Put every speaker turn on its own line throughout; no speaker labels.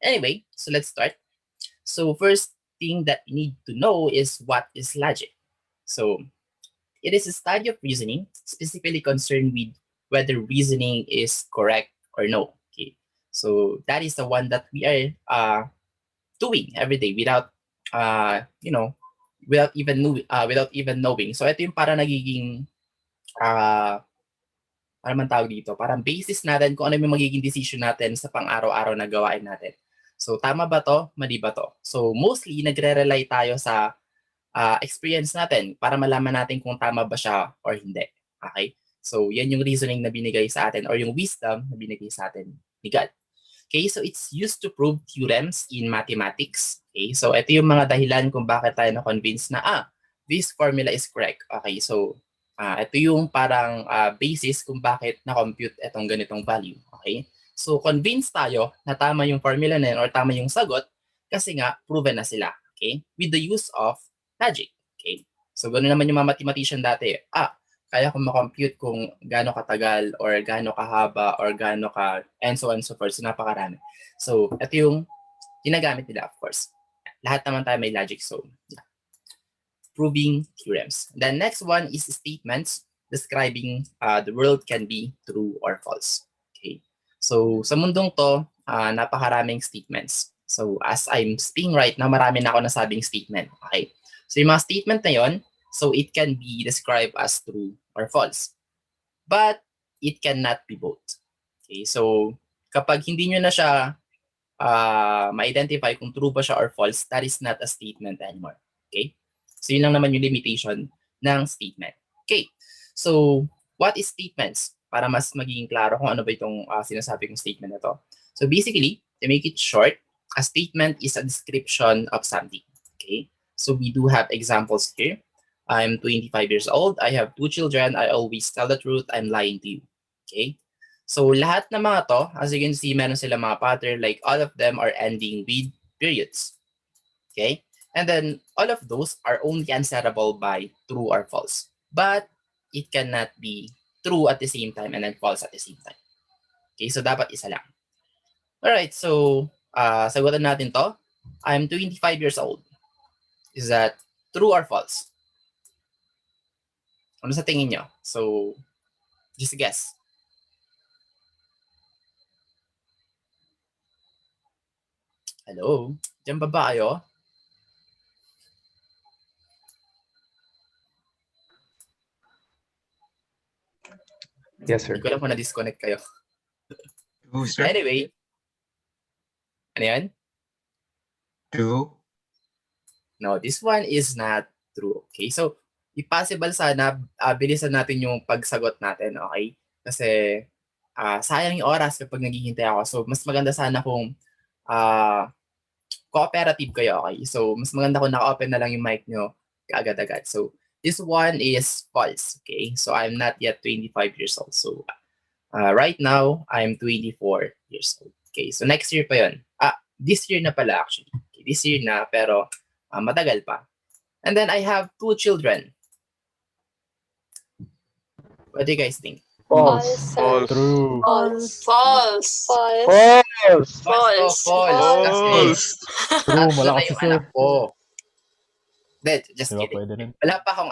Anyway, so let's start. So first thing that you need to know is what is logic. So it is a study of reasoning, specifically concerned with whether reasoning is correct or no. Okay. So that is the one that we are doing every day without you know without even knowing. So ito yung para nagiging uh, ano man tawag dito, parang basis natin kung ano yung magiging decision natin sa pang-araw-araw na gawain natin. So tama ba to? Mali ba to? So mostly nagre-rely tayo sa experience natin para malaman natin kung tama ba siya or hindi. Okay? So yan yung reasoning na binigay sa atin or yung wisdom na binigay sa atin ni God. Okay, so it's used to prove theorems in mathematics. Okay, so ito yung mga dahilan kung bakit tayo na-convince na, this formula is correct. Okay, so ito yung parang basis kung bakit na-compute itong ganitong value. Okay, so convinced tayo na tama yung formula na yun or tama yung sagot kasi nga proven na sila. Okay, with the use of logic. Okay, so ganoon naman yung mga mathematician dati. Kaya kong makompute kung gaano katagal or gaano kahaba or gaano ka and so on and so forth. So napakarami. So ito yung ginagamit nila, of course. Lahat naman tayo may logic. So yeah. Proving theorems. The next one is statements describing the world can be true or false. Okay. So sa mundong to, napakaraming statements. So as I'm speaking right now, marami na ako nasabing statement. Okay. So yung mga statement na yon, so it can be described as true or false. But it cannot be both. Okay, so kapag hindi nyo na siya ma-identify kung true ba siya or false, that is not a statement anymore. Okay? So yun lang naman yung limitation ng statement. Okay, so what is statements? Para mas magiging klaro kung ano ba itong sinasabi kong statement na to. So basically, to make it short, a statement is a description of something. Okay, so we do have examples here. I'm 25 years old. I have 2 children. I always tell the truth. I'm lying to you. Okay? So lahat ng mga to, as you can see, meron sila mga pattern, like all of them are ending with periods. Okay? And then all of those are only answerable by true or false. But it cannot be true at the same time and then false at the same time. Okay? So dapat isa lang. Alright, so sagutan natin to. I'm 25 years old. Is that true or false? Ano sa tingin nyo? So, just guess. Hello? Diyan ba ba kayo?
Yes, sir.
Hindi ko alam kung na-disconnect kayo.
True, sir.
Anyway. Ano yan?
True.
No, this one is not true. Okay, so possible sana bilisan natin yung pagsagot natin, okay? Kasi sayang yung oras kapag naghihintay ako. So mas maganda sana kung cooperative kayo, okay? So mas maganda kung naka-open na lang yung mic nyo kaagad-agad. So this one is false, okay? So I'm not yet 25 years old. So right now, I'm 24 years old. Okay, so next year pa yun. This year na pala actually. Okay, this year na, pero matagal pa. And then I have 2 children. What do you guys think?
False.
False.
True.
False.
False.
False.
False.
False.
True,
Tatlo na
malakas
yung
si sir.
anak ko. Just
Diba,
kidding.
pwede rin.
Wala pa akong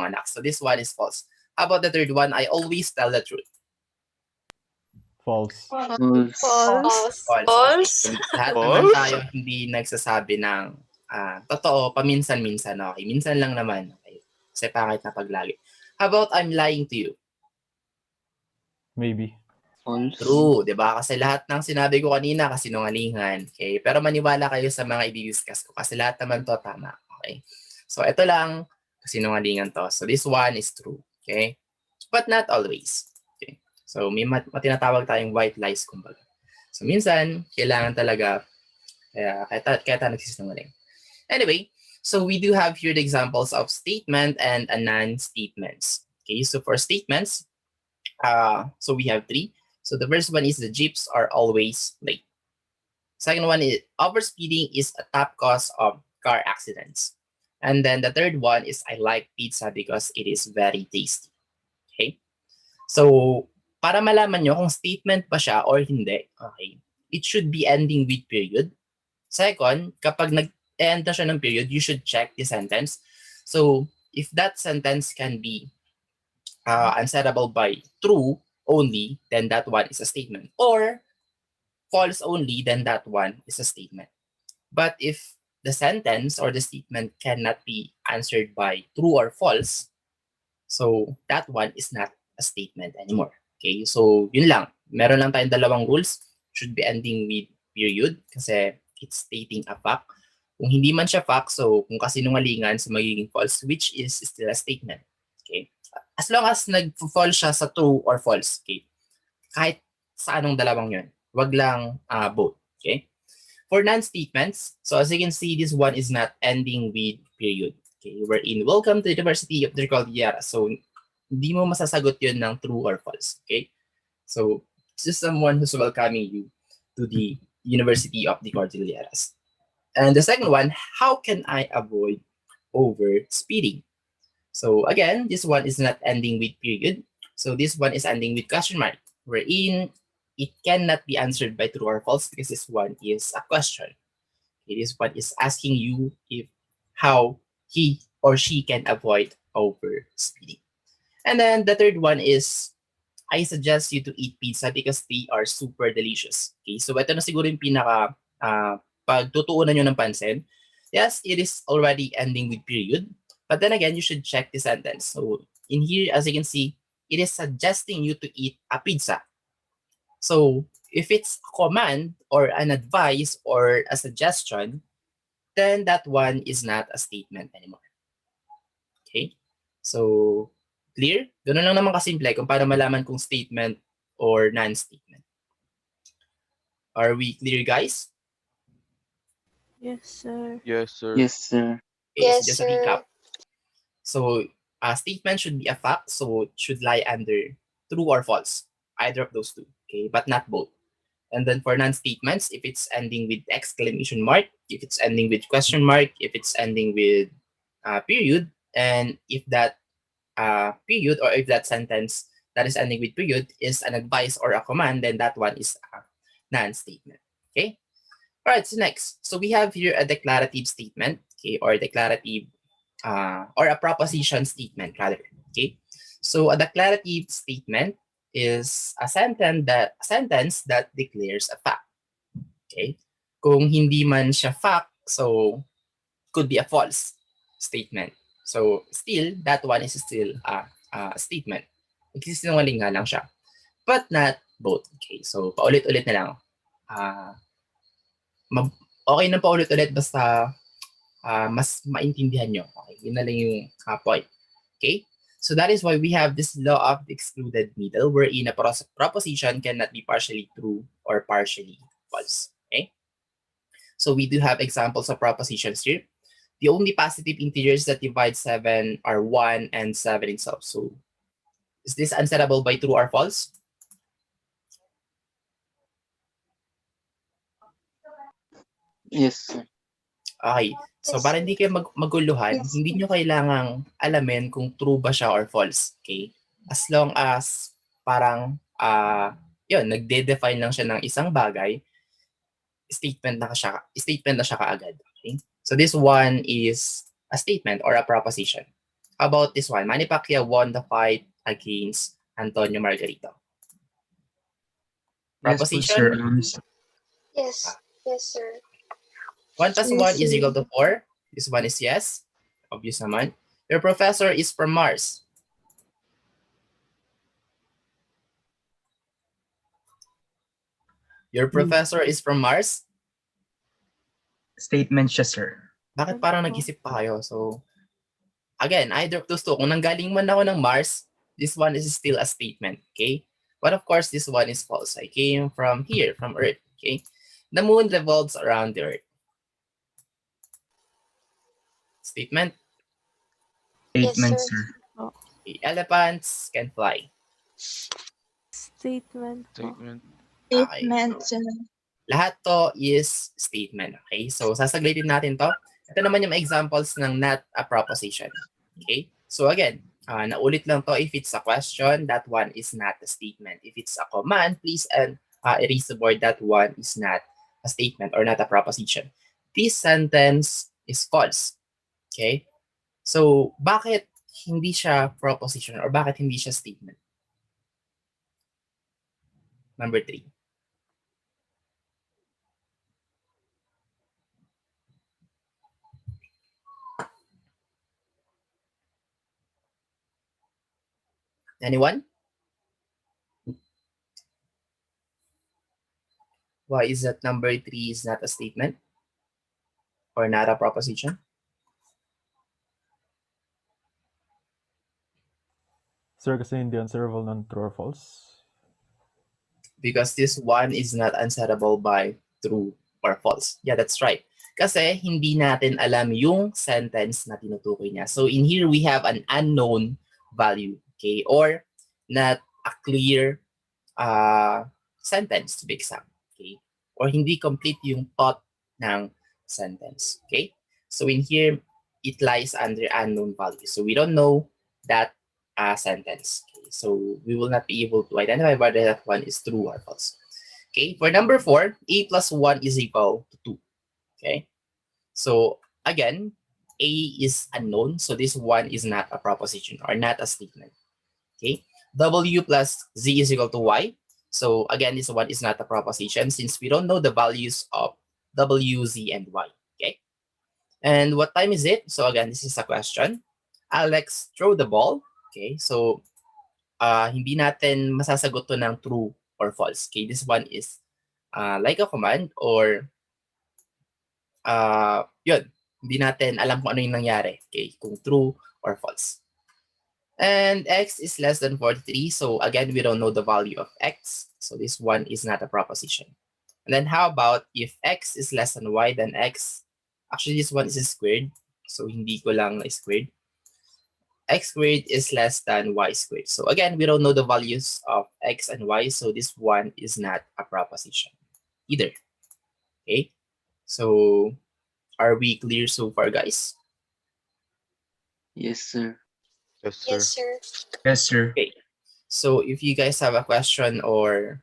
anak. So this one is false. How about the third one? I always tell the truth.
False.
False.
False.
So, lahat naman tayo hindi nagsasabi ng totoo, paminsan-minsan. Okay, minsan lang naman. Okay? Kasi pangit na paglagi. How about I'm lying to you?
Maybe.
False.
True, 'di ba? Kasi lahat ng sinabi ko kanina kasinungalingan. Okay? Pero maniwala kayo sa mga i-discuss ko kasi lahat naman to tama. Okay? So ito lang kasinungalingan to. So this one is true. Okay? But not always. Okay? So may tinatawag tayong white lies kumbaga. So minsan kailangan talaga kaya tayo nagsisinungaling. Anyway, so we do have here the examples of statement and non-statements. Okay? So for statements, so we have 3. So the first one is the jeeps are always late. Second one is overspeeding is a top cause of car accidents. And then the third one is I like pizza because it is very tasty. Okay? So para malaman nyo kung statement pa siya or hindi, okay, it should be ending with period. Second, kapag nag-end na siya ng period, you should check the sentence. So, if that sentence can be answerable by true only, then that one is a statement. Or false only, then that one is a statement. But if the sentence or the statement cannot be answered by true or false, so that one is not a statement anymore. Okay, so yun lang. Meron lang tayong dalawang rules. Should be ending with period kasi it's stating a fact. Kung hindi man siya fact, so kung kasinungalingan, so magiging false, which is still a statement. Okay? As long as nag-fall siya sa true or false, okay? Kahit sa anong dalawang yun. Wag lang both. Okay? For non-statements, so as you can see, this one is not ending with period. Okay, we're in welcome to the University of the Cordillera. So, hindi mo masasagot yun ng true or false. Okay? So, it's just someone who's welcoming you to the University of the Cordilleras. And the second one, how can I avoid over speeding? So, again, this one is not ending with period. So, this one is ending with question mark. Wherein it cannot be answered by true or false because this one is a question. It is what is asking you if how he or she can avoid over speeding. And then the third one is I suggest you to eat pizza because they are super delicious. Okay, so ito na siguro yung pinaka pagtutuunan nyo ng pansin. Yes, it is already ending with period. But then again, you should check the sentence. So in here, as you can see, it is suggesting you to eat a pizza. So if it's a command or an advice or a suggestion, then that one is not a statement anymore. Okay? So, clear? Ganun lang naman kasimple kung paano malaman kung statement or non-statement. Are we clear, guys?
Yes, sir.
Yes, sir.
Yes, sir.
Okay, so
Yes,
just a
sir.
recap. So, a statement should be a fact, so it should lie under true or false, either of those two, okay, but not both. And then for non-statements, if it's ending with exclamation mark, if it's ending with question mark, if it's ending with period, and if that period or if that sentence that is ending with period is an advice or a command, then that one is a non-statement. Okay. All right. So next, so we have here a declarative statement, okay, or declarative or a proposition statement rather. Okay. So a declarative statement is a sentence that declares a fact. Okay. Kung hindi man siya fact, so could be a false statement. So still, that one is still a statement. Nagsisinungaling nga lang siya. But not both. Okay, so paulit-ulit na lang. Okay na paulit-ulit basta mas maintindihan nyo. Okay, yun na lang yung point. Okay? So that is why we have this law of the excluded middle wherein a proposition cannot be partially true or partially false. Okay? So we do have examples of propositions here. The only positive integers that divide 7 are 1 and 7 itself. So is this answerable by true or false?
Yes, sir.
Okay. So
Yes,
para
sir.
hindi kayo maguluhan,
Yes,
hindi nyo kailangang alamin kung true ba siya or false. Okay? As long as parang, yun, nagde-define lang siya ng isang bagay, statement na siya kaagad. Okay? So this one is a statement or a proposition. How about this one? Manny Pacquiao won the fight against Antonio Margarito.
Yes po, sir.
Proposition,
Yes. Yes, sir.
1 plus 1
Yes,
is
sir.
equal to 4. This one is yes. Obvious naman. Your professor is from Mars. Your professor is from Mars.
Statement siya, sir.
Bakit parang nag-isip pa kayo? So, again, either of those two. Kung nanggaling man ako ng Mars, this one is still a statement. Okay? But of course, this one is false. I came from here, from Earth. Okay? The moon revolves around the Earth. Statement.
Yes,
Statement,
sir.
sir.
Okay. Elephants can fly.
Statement po.
Statement.
Okay. Lahat to is statement. Okay? So, sasaglitin natin to. Ito naman yung examples ng not a proposition. Okay? So, again, naulit lang to. If it's a question, that one is not a statement. If it's a command, please and erase the board, that one is not a statement or not a proposition. This sentence is false. Okay? So, bakit hindi siya proposition or bakit hindi siya statement? Number 3. Anyone? Why is that number 3 is not a statement or not a proposition?
Sir, kasi hindi answerable ng true or false.
Because this one is not answerable by true or false. Yeah, that's right. Kasi hindi natin alam yung sentence na tinutukoy niya. So in here, we have an unknown value, okay? Or not a clear sentence to be exact, okay? Or hindi complete yung thought ng sentence, okay? So in here, it lies under unknown value. So we don't know that sentence. Okay? So we will not be able to identify whether that one is true or false. Okay, for number 4, a plus 1 is equal to 2. Okay, so again, a is unknown, so this one is not a proposition or not a statement. Okay, w plus z is equal to y. So again, this one is not a proposition since we don't know the values of w, z, and y. Okay, and what time is it? So again, this is a question. Alex, throw the ball. Okay, so hindi natin masasagot to ng true or false. Okay, this one is like a command or yun, hindi natin alam kung ano yung nangyari. Okay, kung true or false. And x is less than 43. So again, we don't know the value of x. So this one is not a proposition. And then how about if x is less than y, then x, actually this one is squared. So hindi ko lang na-squared. X squared is less than y squared. So again, we don't know the values of x and y. So this one is not a proposition either. Okay. So are we clear so far, guys?
Yes, sir.
Yes, sir.
Yes, sir.
Yes, sir.
Okay. So if you guys have a question or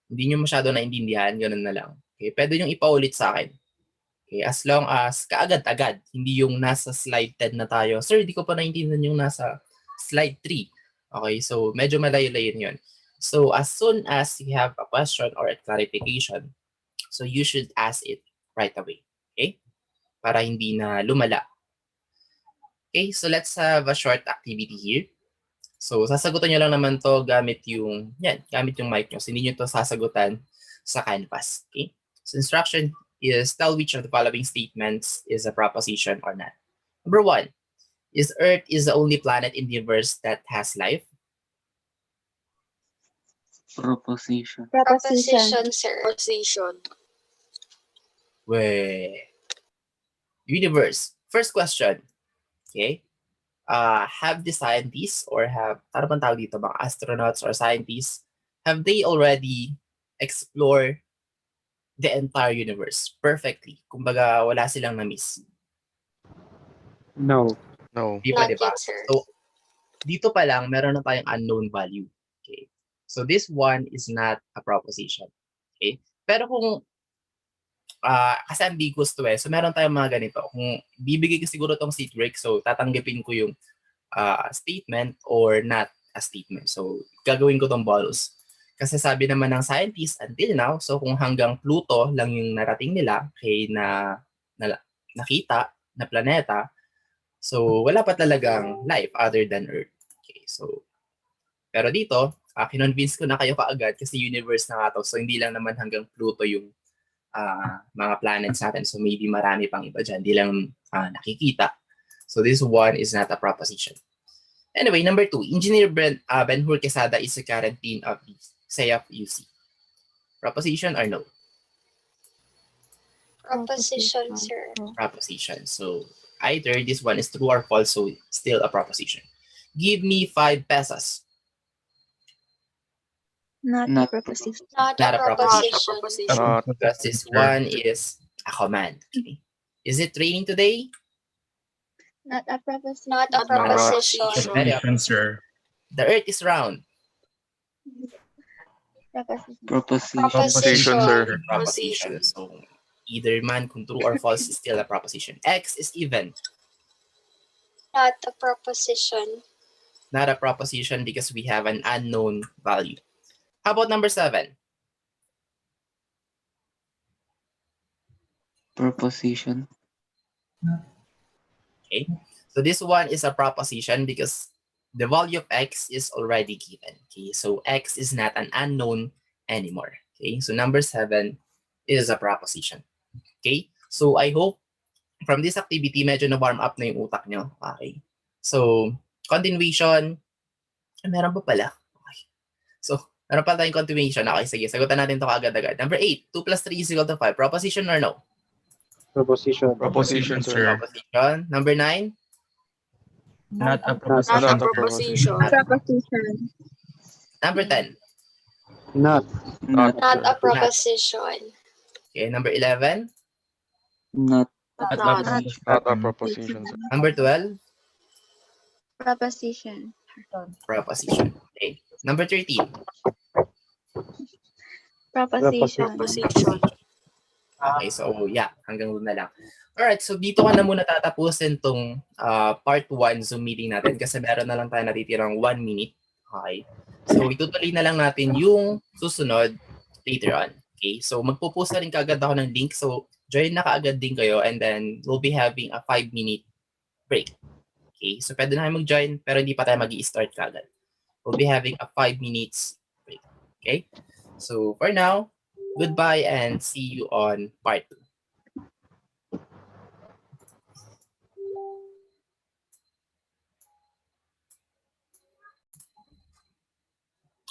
hindi nyo masyado naintindihan, ganun na lang. Okay, pwede nyo ipaulit sa akin. Okay, as long as kaagad-agad, hindi yung nasa slide 10 na tayo. Sir, di ko pa naintindihan yung nasa slide 3. Okay, so medyo malayo-layo yun. So as soon as you have a question or a clarification, so you should ask it right away. Okay? Para hindi na lumala. Okay, so let's have a short activity here. So sasagutan nyo lang naman to gamit yung mic nyo. So hindi nyo to sasagutan sa canvas. Okay? So instruction is tell which of the following statements is a proposition or not. Number 1, is Earth is the only planet in the universe that has life?
Proposition.
Proposition, sir.
Proposition.
Well, universe. First question. Okay? Have the scientists or have, ano bang tawag dito, mga astronauts or scientists, have they already explored the entire universe perfectly? Kumbaga, wala silang na-miss.
No.
Di ba,
Not
di ba?
yet, sir.
So, dito pa lang, meron na tayong unknown value. Okay? So, this one is not a proposition. Okay? Pero kung, kasi ambiguous to so meron tayong mga ganito. Kung bibigay ko siguro tong seat break, so tatanggapin ko yung statement or not a statement. So, gagawin ko tong bonus. Kasi sabi naman ng scientists until now, so kung hanggang Pluto lang yung narating nila, okay, na nakita na planeta, so wala pa talagang life other than Earth. Okay, so, pero dito, kinonvince ko na kayo kaagad kasi universe na nga to. So, hindi lang naman hanggang Pluto yung mga planets natin. So, maybe marami pang iba dyan. Hindi lang nakikita. So, this one is not a proposition. Anyway, number 2, Engineer Ben-Hur Quesada is the current dean of the CFUC. Proposition or no?
Proposition, sir.
Proposition. So, either this one is true or false, so still a proposition. Give me 5 pesos.
Not
Not
Not
a
a
proposition.
Proposition.
Not.
Because this one is a command. Okay. Is it raining today?
Not a proposition.
Proposition.
Very
Proposition, sir.
The earth is round.
Proposition.
Proposition.
Proposition,
sir.
Or proposition. So either man kung true or false is still a proposition. X is even,
Not a proposition.
not a proposition because we have an unknown value. How about number 7?
Proposition.
Okay. So this one is a proposition because the value of x is already given. Okay. So x is not an unknown anymore. Okay. So number 7 is a proposition. Okay. So I hope from this activity, medyo na-warm up na yung utak nyo. Okay. So, continuation. Meron pa pala. Okay. So, meron pa tayong continuation. Okay, sige. Sagutan natin ito kaagad-agad. Number 8. 2 plus 3 is equal to 5. Proposition or no?
Proposition.
Proposition, sir.
Proposition. Number 9.
Not a
Not
proposition.
a
proposition.
Proposition.
Number 10.
Not.
Not.
Not a proposition.
Okay, number 11.
Not.
Not a
Not.
proposition.
Not a proposition, sir.
Number 12.
Proposition.
Proposition. Okay. Number 13.
Proposition.
Proposition.
Okay, so yeah, hanggang doon na lang. Alright, so dito ka na muna tatapusin tong part 1 Zoom meeting natin kasi meron na lang tayo natitirang 1 minute. Okay. So itutuloy na lang natin yung susunod later on. Okay, so magpo-post na rin kaagad ako ng link. So join na kaagad din kayo and then we'll be having a 5-minute break. Okay, so pwede na kayo mag-join pero hindi pa tayo mag-i-start kaagad. We'll be having a 5 minutes break. Okay, so for now, goodbye and see you on part 2.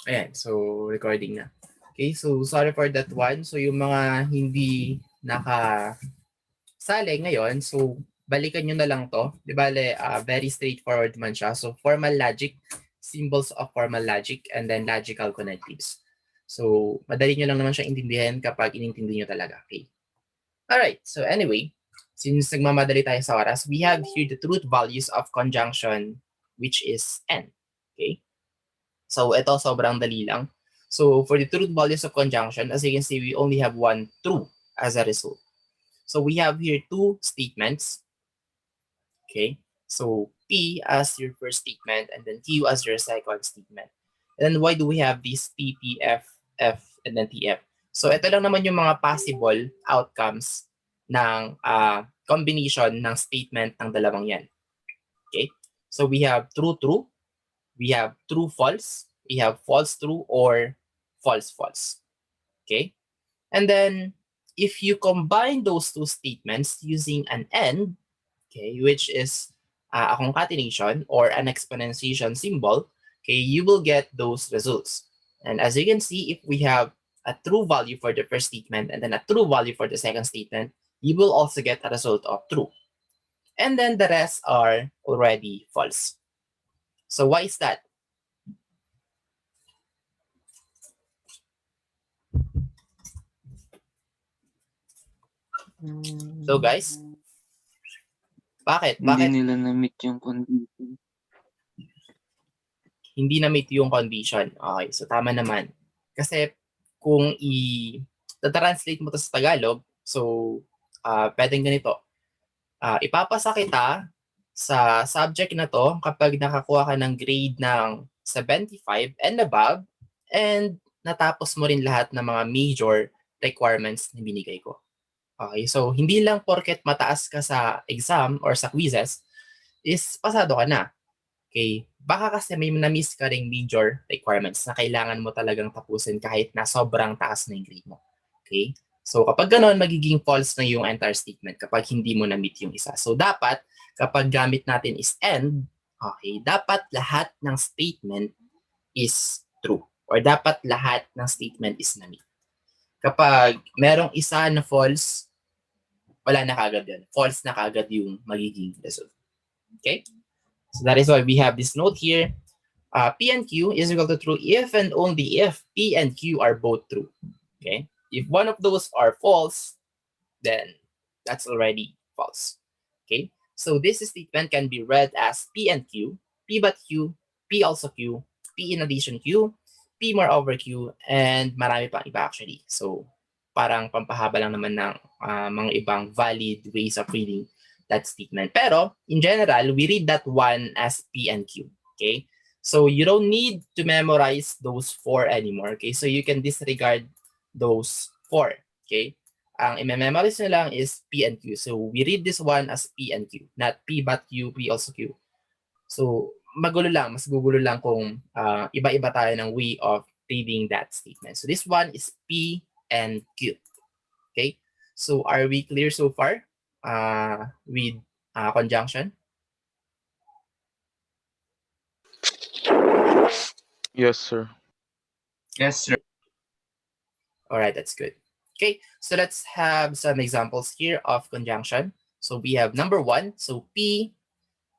Ayan, so recording na. Okay, so sorry for that one. So yung mga hindi nakasali ngayon, so balikan nyo na lang to. Di ba, very straightforward man siya. So formal logic, symbols of formal logic, and then logical connectives. So madali nyo lang naman siya intindihan kapag inintindi nyo talaga. Okay. Alright, so anyway, since nagmamadali tayo sa oras, we have here the truth values of conjunction, which is n. Okay. So ito sobrang dali lang. So for the truth values of conjunction, as you can see, we only have one true as a result. So we have here 2 statements. Okay. So P as your first statement and then Q as your second statement. And then why do we have this P, P, F, F, and then TF? So ito lang naman yung mga possible outcomes ng combination ng statement ng dalawang yan. Okay. So we have true, true. We have true, false. We have false, true, or false, false. Okay. And then if you combine those 2 statements using an AND, okay, which is a concatenation or an exponentiation symbol, okay, you will get those results. And as you can see, if we have a true value for the first statement and then a true value for the second statement, you will also get a result of true. And then the rest are already false. So why is that? So guys, bakit?
Hindi nila na-meet yung condition.
Hindi na-meet yung condition. Okay, so tama naman. Kasi kung i-translate mo to sa Tagalog, so pwedeng ganito. Ipapasa kita sa subject na to kapag nakakuha ka ng grade ng 75 and above and natapos mo rin lahat ng mga major requirements na binigay ko. Okay, so hindi lang porket mataas ka sa exam or sa quizzes is pasado ka na. Okay, baka kasi may na-miss ka ring major requirements na kailangan mo talagang tapusin kahit na sobrang taas na yung grade mo. Okay, so kapag ganoon, magiging false na yung entire statement kapag hindi mo na-meet yung isa. So dapat, kapag gamit natin is and, okay, dapat lahat ng statement is true or dapat lahat ng statement is na-meet. Kapag merong isa na false, wala na kagad yun. False na kagad yung magiging result. Okay? So that is why we have this note here. P and Q is equal to true if and only if P and Q are both true. Okay? If one of those are false, then that's already false. Okay? So this statement can be read as P and Q, P but Q, P also Q, P in addition Q, P more over Q, and marami pang iba actually. So, parang pampahaba lang naman ng mga ibang valid ways of reading that statement. Pero, in general, we read that one as P and Q. Okay? So, you don't need to memorize those 4 anymore. Okay? So, you can disregard those 4. Okay? Ang i-memorize nyo lang is P and Q. So, we read this one as P and Q. Not P but Q, P also Q. So, magulo lang. Mas gugulo lang kung iba-iba tayo ng way of reading that statement. So, this one is P and Q. Okay? So, are we clear so far with conjunction?
Yes, sir.
Yes, sir.
All right, that's good. Okay, so let's have some examples here of conjunction. So we have number 1. So P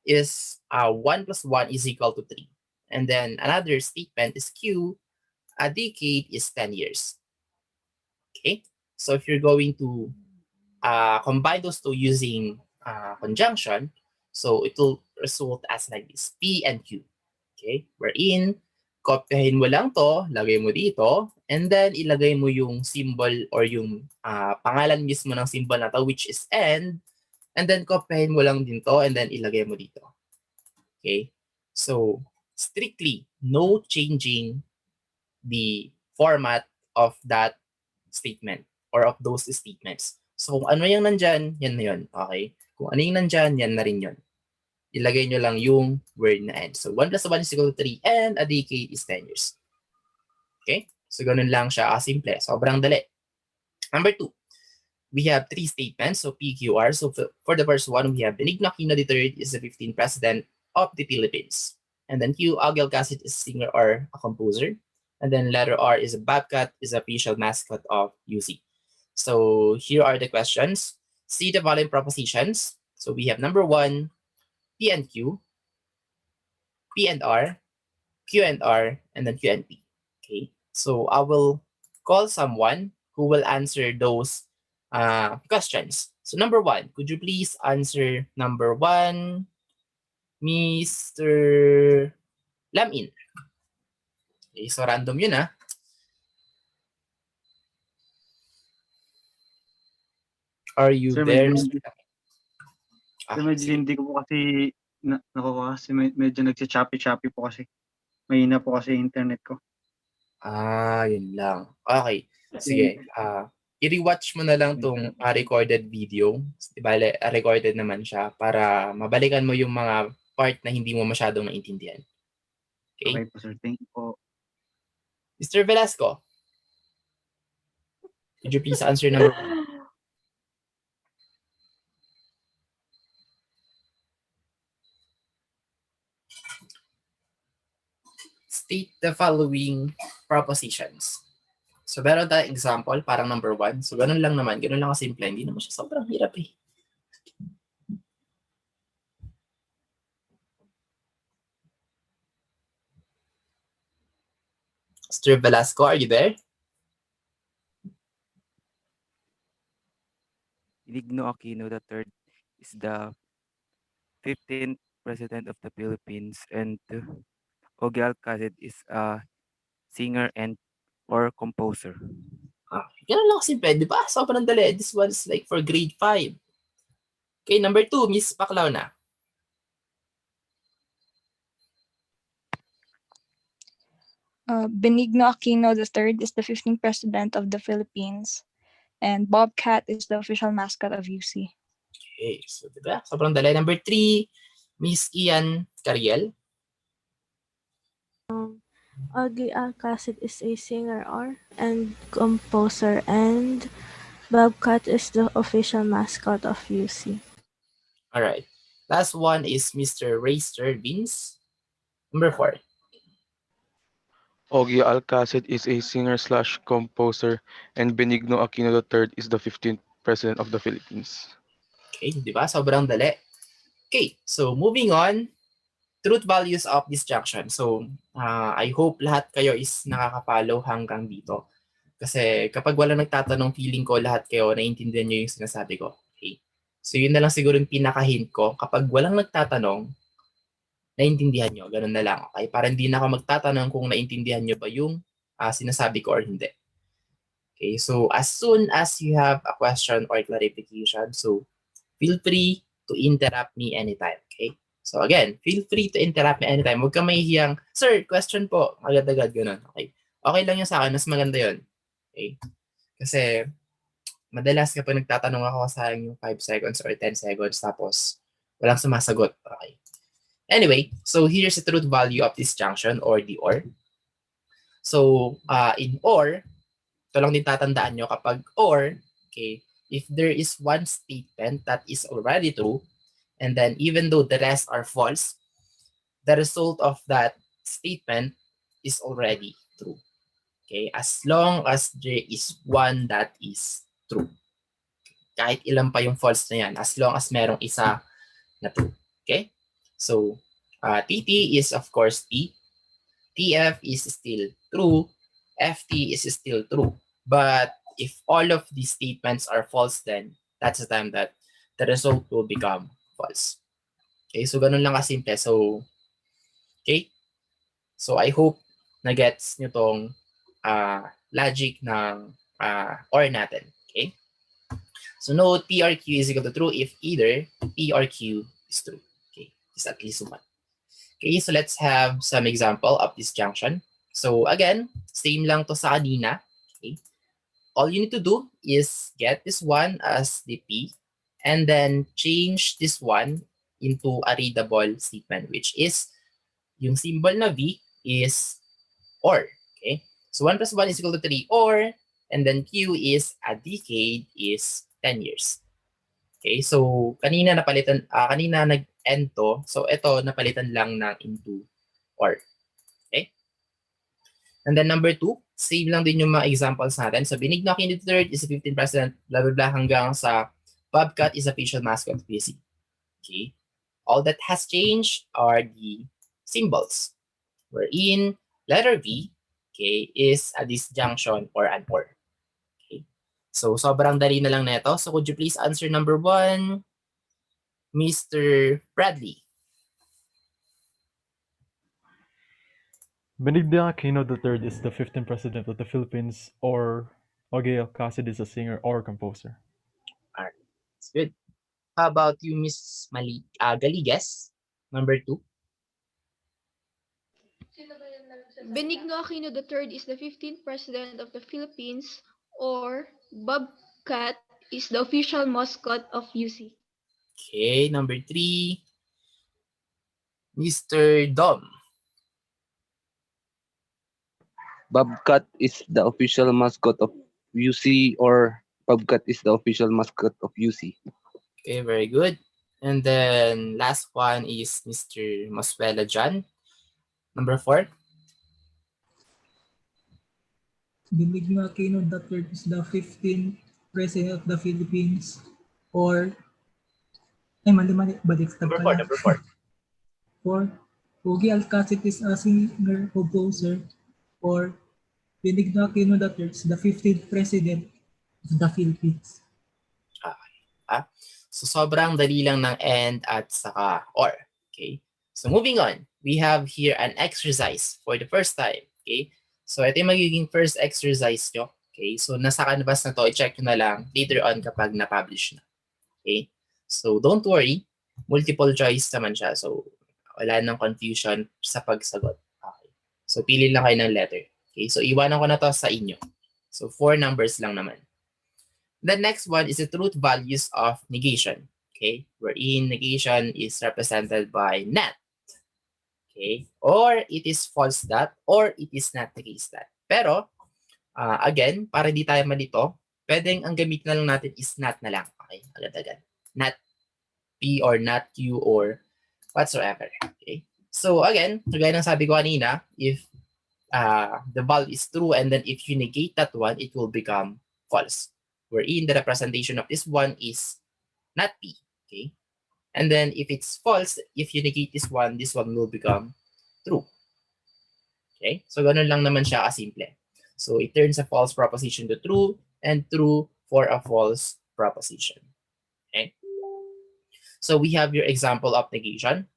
is 1 plus 1 is equal to 3. And then another statement is Q, a decade is 10 years. Okay, so if you're going to combine those two using conjunction, so it will result as like this, P and Q. Okay, wherein kopyahin mo lang to, lagay mo dito, and then ilagay mo yung symbol or yung pangalan mismo ng symbol na to, which is and then kopyahin mo lang din to, and then ilagay mo dito. Okay, so strictly no changing the format of that statement or of those statements. So kung ano yung nandyan, yan na yun. Okay? Kung ano yung nandyan, yan na rin yun. Ilagay nyo lang yung word na end. So 1 plus 1 is equal to 3 and a decade is 10 years. Okay? So ganun lang siya simple. Sobrang dali. Number 2, we have 3 statements. So PQR. So for the first one, we have Benigno Aquino III is the 15th president of the Philippines. And then Q, Aguil Casit is a singer or a composer. And then letter R is a Babcat is a official mascot of UC. So here are the questions. See the following propositions. So we have number 1, P and Q, P and R, Q and R, and then Q and P. Okay, so I will call someone who will answer those questions. So number 1, could you please answer number 1, Mr. Lamin? Okay, so random yun Are you
Sir,
there,
medyo,
Mr. Lamin?
sir, medyo
Sige.
hindi ko po kasi nakuha kasi medyo nagsi-choppy po kasi. Mahina po kasi internet ko.
Yun lang. Okay. Sige. I-rewatch mo na lang tong recorded video. Diba, recorded naman siya para mabalikan mo yung mga part na hindi mo masyadong naintindihan. Okay?
Okay po, sir. Thank you po.
Mr. Velasco, could you please answer number 1? State the following propositions. So, meron tayong example, parang number 1. So, ganun lang naman. Ganun lang kasimple. Hindi naman siya sobrang hirap eh. Mr. Velasco, are you there?
Benigno Aquino III is the 15th President of the Philippines, and Ogie Alcacid is a singer and or composer.
Ganun lang kasimple, di ba? Sobrang dali. This one's like for grade 5. Okay, number 2, Miss Paclaw na.
Benigno Aquino III is the 15th President of the Philippines, and Bobcat is the official mascot of UC.
Okay, so diba? Sobrang dali. Number 3, Miss Ian Cariel.
Augie Alcacid is a singer and composer, and Bobcat is the official mascot of UC.
All right. Last one is Mr. Ray Stervins. Number 4.
Ogie Alcacid is a singer/composer, and Benigno Aquino III is the 15th President of the Philippines.
Okay, di ba? Sobrang dali. Okay, so moving on, truth values of disjunction. So, I hope lahat kayo is nakakapalo hanggang dito. Kasi kapag wala nagtatanong, feeling ko lahat kayo naiintindihan nyo yung sinasabi ko. Okay? So, yun na lang siguro yung pinaka-hint ko. Kapag walang nagtatanong, naiintindihan nyo. Ganun na lang. Okay? Para hindi na ako magtatanong kung naiintindihan nyo ba yung sinasabi ko or hindi. Okay, so as soon as you have a question or clarification, so feel free to interrupt me anytime. Okay? So again, feel free to interrupt me anytime. Huwag kang mahihiyang, sir, question po. Agad-agad, ganun. Okay? Okay lang yun sa akin. Mas maganda yun. Okay? Kasi madalas kapag nagtatanong ako, sayang yung 5 seconds or 10 seconds tapos walang sumasagot. Okay. Anyway, so here's the truth value of disjunction or the or. So, in or, ito lang din tatandaan nyo kapag or, okay, if there is one statement that is already true, and then even though the rest are false, the result of that statement is already true. Okay, as long as there is one that is true. Kahit ilan pa yung false na yan, as long as merong isa na true. Okay? So, TT is of course T. TF is still true. FT is still true. But if all of these statements are false, then that's the time that the result will become false. Okay, so ganun lang kasimple. So, okay? So, I hope na-gets nyo tong logic ng OR natin. Okay? So, note P or Q is equal to true if either P or Q is true. Okay, just at least one. Okay, so let's have some example of disjunction. So again, same lang to sa kanina. Okay. All you need to do is get this one as the P and then change this one into a readable statement, which is yung symbol na V is or. Okay. So 1 plus 1 is equal to 3 or, and then Q is a decade is 10 years. Okay, so kanina napalitan, kanina nag-end to. So ito napalitan lang ng into or. Okay? And then number 2, save lang din yung mga examples natin. So Benigno Aquino III is a 15%, blah blah blah hanggang sa Bobcat is a facial mascot of PC. Okay? All that has changed are the symbols. Wherein letter V, okay, is a disjunction or an or. Okay? So sobrang dali na lang neto. So could you please answer number 1? Mr. Bradley.
Benigno Aquino III is the 15th president of the Philippines, or Ogie Alcacid is a singer or composer.
Alright, that's good. How about you, Miss Galigues? Number 2.
Benigno Aquino III is the 15th President of the Philippines, or Bobcat is the official mascot of UC.
Okay, number 3. Mr. Dom.
Bobcat is the official mascot of UC, or Bobcat is the official mascot of UC.
Okay, very good. And then last one is Mr. Moswela John. Number 4.
Benigno Aquino III is the 15th President of the Philippines, or mali, baliktad
Number 4,
pala.
number 4.
Or Ogie Alcacid is a singer, composer, or Benigno Aquino III is the 15th President of the Philippines.
So sobrang dali lang ng and at saka or. Okay? So moving on, we have here an exercise for the first time. Okay? So ito yung magiging first exercise nyo. Okay? So nasa canvas na to, i-check nyo na lang later on kapag na-publish na. Okay? So don't worry, multiple choice naman siya. So wala nang confusion sa pagsagot. Okay? So pili lang kayo ng letter. Okay? So iwanan ko na to sa inyo. So 4 numbers lang naman. The next one is the truth values of negation. Okay, wherein negation is represented by not. Okay, or it is false that, or it is not the case that. Pero, again, para di tayo malito, pwedeng ang gamit na lang natin is not na lang. Okay, agad-agad. Not P or not Q or whatsoever. Okay, so again, gaya ng sabi ko kanina, if the value is true and then if you negate that one, it will become false. Wherein the representation of this one is not P. Okay? And then if it's false, if you negate this one will become true. Okay? So ganun lang naman siya kasimple. So it turns a false proposition to true and true for a false proposition. Okay? So we have your example of negation.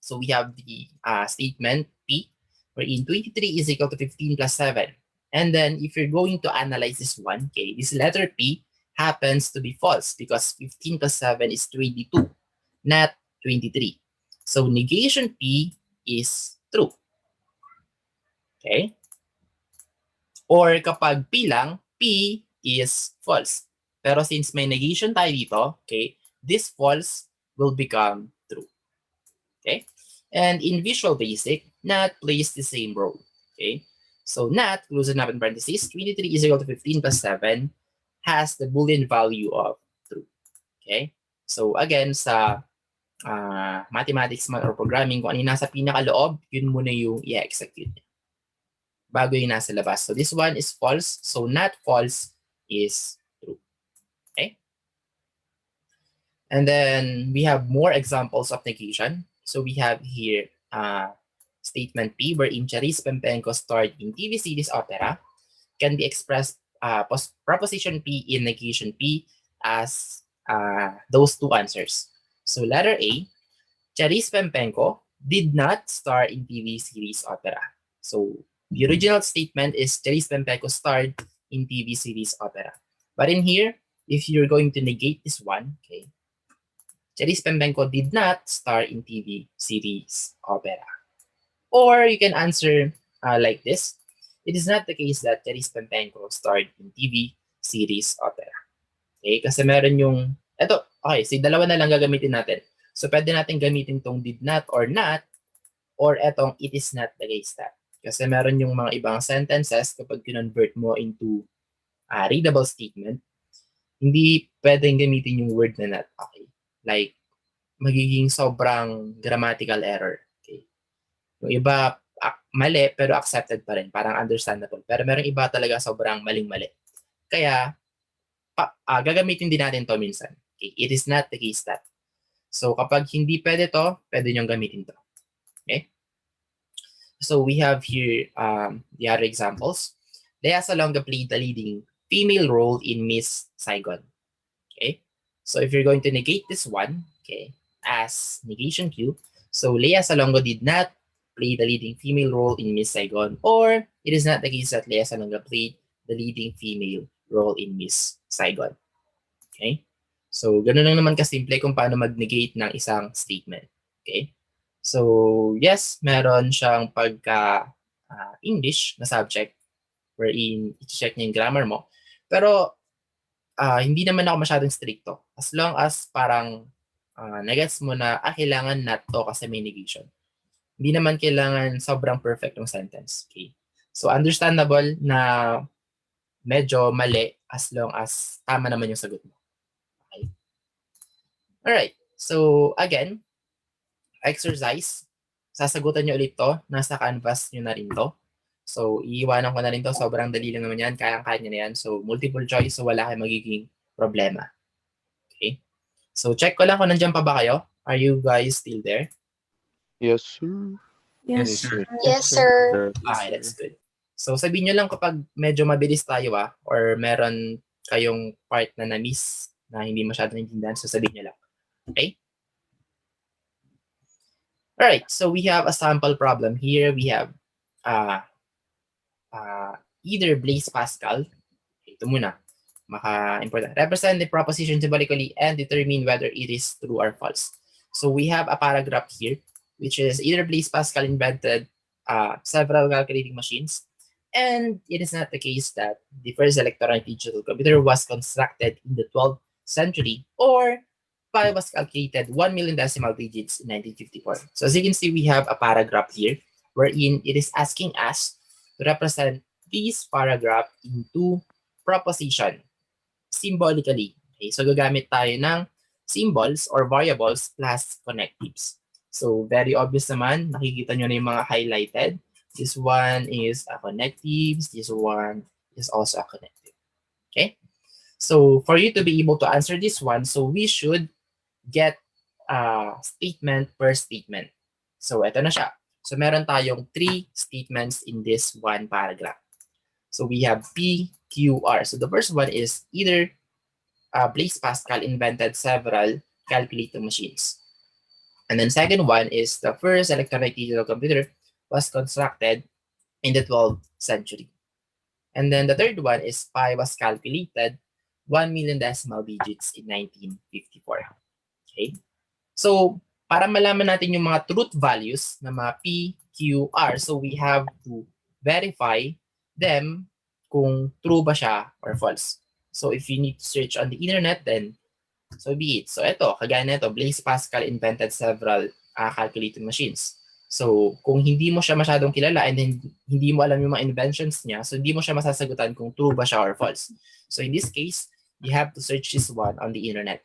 So we have the statement P, wherein 23 is equal to 15 plus 7. And then if you're going to analyze this one, okay, this letter P happens to be false because 15 plus 7 is 22, not 23. So negation P is true. Okay? Or kapag P lang, P is false. Pero since may negation tayo dito, okay, this false will become true. Okay? And in Visual Basic, not plays the same role. Okay? So not, close it up in parentheses, 23 is equal to 15 plus 7 has the Boolean value of true. Okay? So again, sa mathematics man or programming, kung ano yung nasa pinakaloob, yun muna yung i-execute bago yung nasa labas. So this one is false. So not false is true. Okay? And then we have more examples of negation. So we have here statement P wherein Charis Pempenko starred in TV series opera can be expressed proposition P in negation P as those two answers. So letter A, Charis Pempenko did not star in TV series opera. So the original statement is Charis Pempenko starred in TV series opera. But in here, if you're going to negate this one, okay, Charis Pempenko did not star in TV series opera. Or you can answer like this. It is not the case that Charis Pempenko starred in TV series opera. Okay, kasi meron yung, eto, okay, so dalawa na lang gagamitin natin. So pwede natin gamitin tong did not, or etong it is not the case that. Kasi meron yung mga ibang sentences kapag convert mo into readable statement, hindi pwedeng gamitin yung word na not. Okay, like magiging sobrang grammatical error. Okay, yung iba mali pero accepted pa rin, parang understandable. Pero meron iba talaga sobrang maling-mali. Kaya gagamitin din natin to minsan. Okay, it is not the case that. So kapag hindi pwede to, pwede niyong gamitin to. Okay? So we have here the other examples. Lea Salonga played the leading female role in Miss Saigon. Okay? So if you're going to negate this one, okay, as negation Q, so Lea Salonga did not play the leading female role in Miss Saigon, or it is not the case that Lea Salonga played the leading female role in Miss Saigon. Okay? So, ganun lang naman kasimple kung paano mag-negate ng isang statement. Okay? So, yes, meron siyang pagka-English na subject wherein i-check niya yung grammar mo. Pero, hindi naman ako masyadong stricto. As long as parang nagets mo na, kailangan not to kasi may negation. Hindi naman kailangan sobrang perfect yung sentence. Okay? So, understandable na medyo mali as long as tama naman yung sagot mo. Okay? Alright. So, again, exercise. Sasagutan nyo ulit to. Nasa canvas nyo na rin to. So, iiwanan ko na rin to. Sobrang dali lang naman yan. Kayang-kaya nyo na yan. So, multiple choice. So, wala kayong magiging problema. Okay? So, check ko lang kung nandiyan pa ba kayo. Are you guys still there?
Yes, sir.
Yes.
Yes, sir.
Okay, that's good. So, sabihin nyo lang kapag medyo mabilis tayo or meron kayong part na na-miss na hindi masyadong naintindihan. So, sabihin nyo lang. Okay? Alright, so we have a sample problem here. We have either Blaise Pascal, ito muna, maka-important, represent the proposition symbolically and determine whether it is true or false. So we have a paragraph here, which is either Blaise Pascal invented several calculating machines, and it is not the case that the first electronic digital computer was constructed in the 12th century, or pi was calculated 1 million decimal digits in 1954. So as you can see, we have a paragraph here wherein it is asking us to represent this paragraph into proposition symbolically. Okay, so gagamit tayo ng symbols or variables plus connectives. So very obvious naman, nakikita nyo na yung mga highlighted. This one is a connectives, this one is also a connective. Okay? So for you to be able to answer this one, so we should get statement per statement. So ito na siya. So meron tayong 3 statements in this one paragraph. So we have P, Q, R. So the first one is either Blaise Pascal invented several calculating machines. And then second one is the first electronic digital computer was constructed in the 12th century. And then the third one is pi was calculated 1 million decimal digits in 1954. Okay? So, para malaman natin yung mga truth values na mga P, Q, R, so we have to verify them kung true ba siya or false. So, if you need to search on the internet, then so be it. So, ito, kagaya na ito, Blaise Pascal invented several calculating machines. So, kung hindi mo siya masyadong kilala and then hindi mo alam yung mga inventions niya, so hindi mo siya masasagutan kung true ba siya or false. So, in this case, you have to search this one on the internet.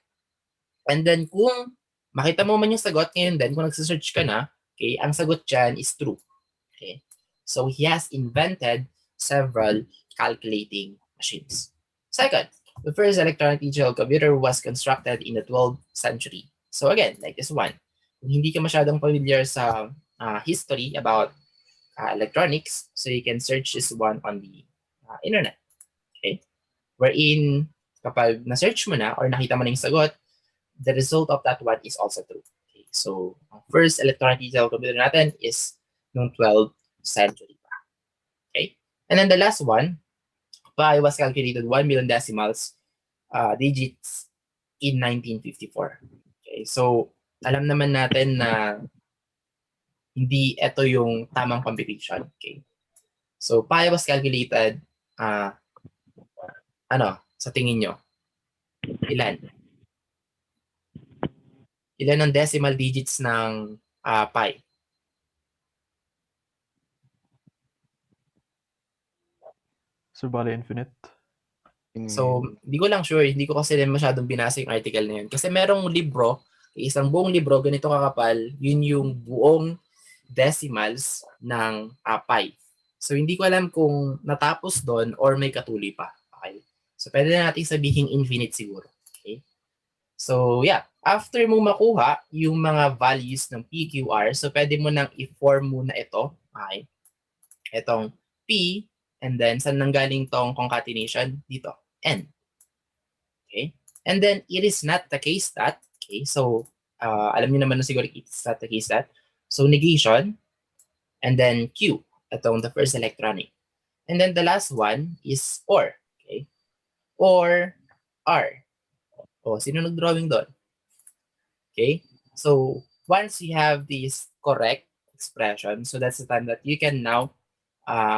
And then, kung makita mo man yung sagot ngayon din, kung nagsisearch ka na, okay, ang sagot dyan is true. Okay? So, he has invented several calculating machines. Second, the first electronic digital computer was constructed in the 12th century. So again, like this one, kung hindi ka masyadong familiar sa history about electronics, so you can search this one on the internet. Okay? Wherein, kapag na-search mo na or nakita mo na yung sagot, the result of that one is also true. Okay? So, ang first electronic digital computer natin is noong 12th century. Okay? And then the last one, pi was calculated 1 million decimals digits in 1954. Okay, so alam naman natin na hindi ito yung tamang computation. Okay, so pi was calculated, sa tingin nyo, ilan? Ilan ang decimal digits ng pi?
So, bale infinite.
So, hindi ko lang sure. Hindi ko kasi din masyadong binasa yung article na yun. Kasi merong libro, isang buong libro, ganito kakapal, yun yung buong decimals ng pi. So, hindi ko alam kung natapos doon or may katuloy pa. Okay? So, pwede na natin sabihin infinite siguro. Okay? So, yeah. After mo makuha yung mga values ng PQR, so pwede mo nang i-form muna ito. Okay? Itong P, and then saan nanggaling tong concatenation? Dito. N. Okay? And then, it is not the case that, okay, so, alam niyo naman na siguro it is not the case that, so negation, and then Q, itong the first electronic. And then the last one is OR, okay? Or R. O, sino nag-drawing doon? Okay? So, once you have this correct expression, so that's the time that you can now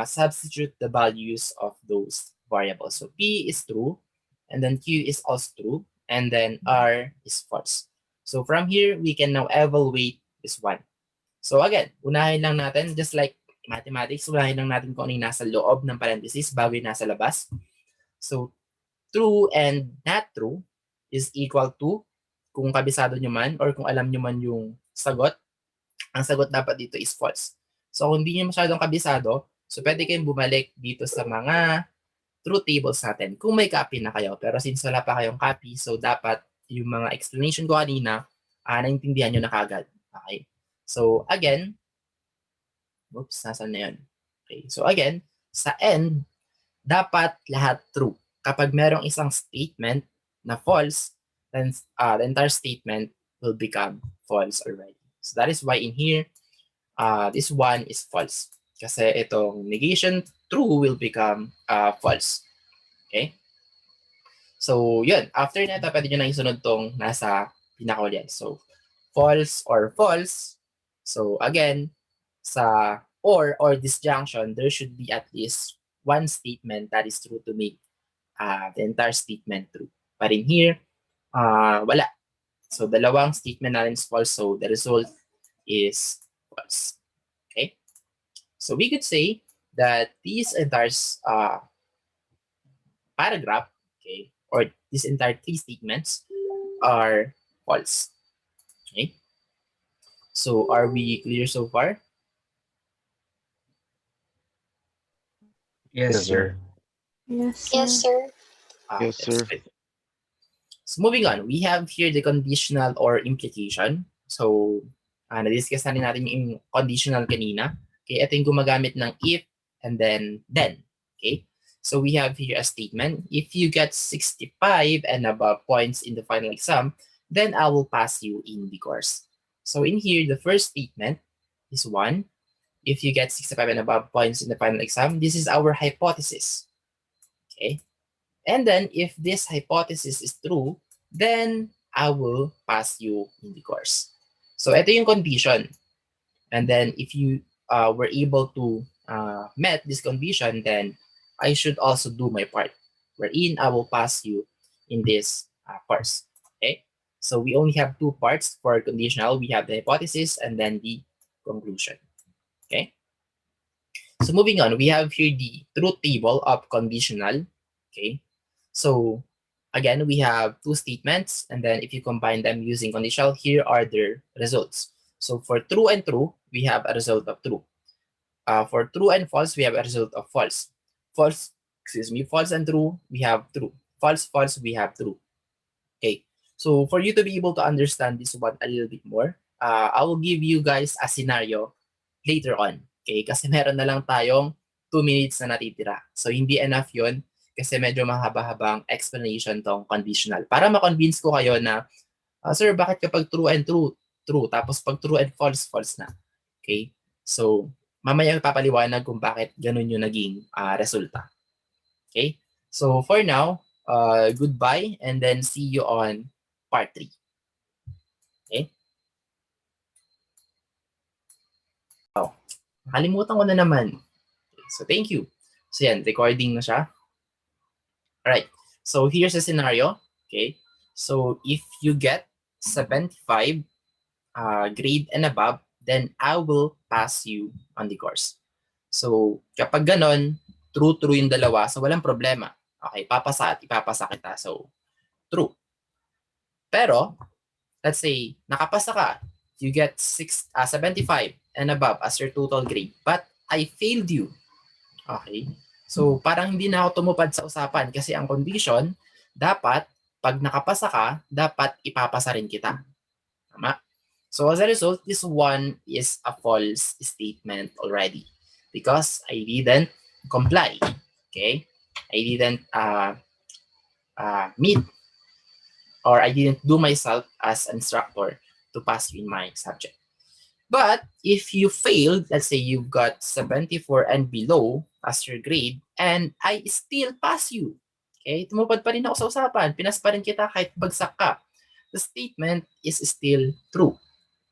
substitute the values of those variables. So P is true, and then Q is also true, and then R is false. So from here, we can now evaluate this one. So again, unahin lang natin, just like mathematics, unahin lang natin kung ano yung nasa loob ng parenthesis bago yung nasa labas. So true and not true is equal to, kung kabisado nyo man or kung alam nyo man yung sagot, ang sagot dapat dito is false. So kung hindi nyo masyadong kabisado, so pwede kayong bumalik dito sa mga truth tables natin kung may copy na kayo. Pero since wala pa kayong copy, so dapat yung mga explanation ko kanina, naintindihan nyo na kagad. Okay? So again, oops, nasan na yun? Okay, so again, sa end, dapat lahat true. Kapag merong isang statement na false, then the entire statement will become false already. So that is why in here, this one is false. Kasi itong negation true will become false. Okay? So, yun. After nito, pwede nyo na isunod tong nasa pinakaulyan. So, false or false. So, again, sa or disjunction, there should be at least one statement that is true to make the entire statement true. But in here, wala. So, dalawang statement natin is false. So, the result is false. Okay? So we could say that these entire paragraph, okay, or these entire three statements are false. Okay. So are we clear so far?
Yes, sir.
Yes,
Yes, sir.
Yes,
That's
sir.
good. So moving on, we have here the conditional or implication. So na-discuss na natin yung conditional kanina. Okay, ito yung gumagamit ng if and then. Okay, so we have here a statement. If you get 65 and above points in the final exam, then I will pass you in the course. So in here, the first statement is 1. If you get 65 and above points in the final exam, this is our hypothesis. Okay? And then if this hypothesis is true, then I will pass you in the course. So ito yung condition. And then if you were able to met this condition, then I should also do my part, wherein I will pass you in this course. Okay? So we only have two parts for conditional. We have the hypothesis and then the conclusion. Okay? So moving on, we have here the truth table of conditional. Okay? So again, we have two statements, and then if you combine them using conditional, here are their results. So for true and true, we have a result of true. For true and false, we have a result of false. False and true, we have true. False, we have true. Okay, so for you to be able to understand this one a little bit more, I will give you guys a scenario later on. Okay, kasi meron na lang tayong 2 minutes na natitira. So hindi enough yun kasi medyo mahaba-habang explanation tong conditional. Para ma-convince ko kayo na, sir, bakit kapag true and true, true, tapos pag true and false, false na. Okay, so mamaya papaliwanag kung bakit ganun yung naging resulta. Okay, so for now, goodbye and then see you on part 3. Okay? Oh, nakalimutan ko na naman. Okay, so thank you. So yan, recording na siya. Alright, so here's a scenario. Okay, so if you get 75 grade and above, then I will pass you on the course. So kapag ganon, true yung dalawa, so walang problema. Okay, papasa at ipapasa kita. So true. Pero, let's say, nakapasa ka, you get 75 and above as your total grade, but I failed you. Okay? So, parang hindi na ako tumupad sa usapan kasi ang condition, dapat, pag nakapasa ka, dapat ipapasa rin kita. Tama? So, as a result, this one is a false statement already because I didn't comply. Okay? I didn't meet or I didn't do myself as an instructor to pass you in my subject. But if you failed, let's say you've got 74 and below as your grade, and I still pass you, okay? Tumupad pa rin ako sa usapan, pinas pa rin kita kahit bagsak ka. The statement is still true.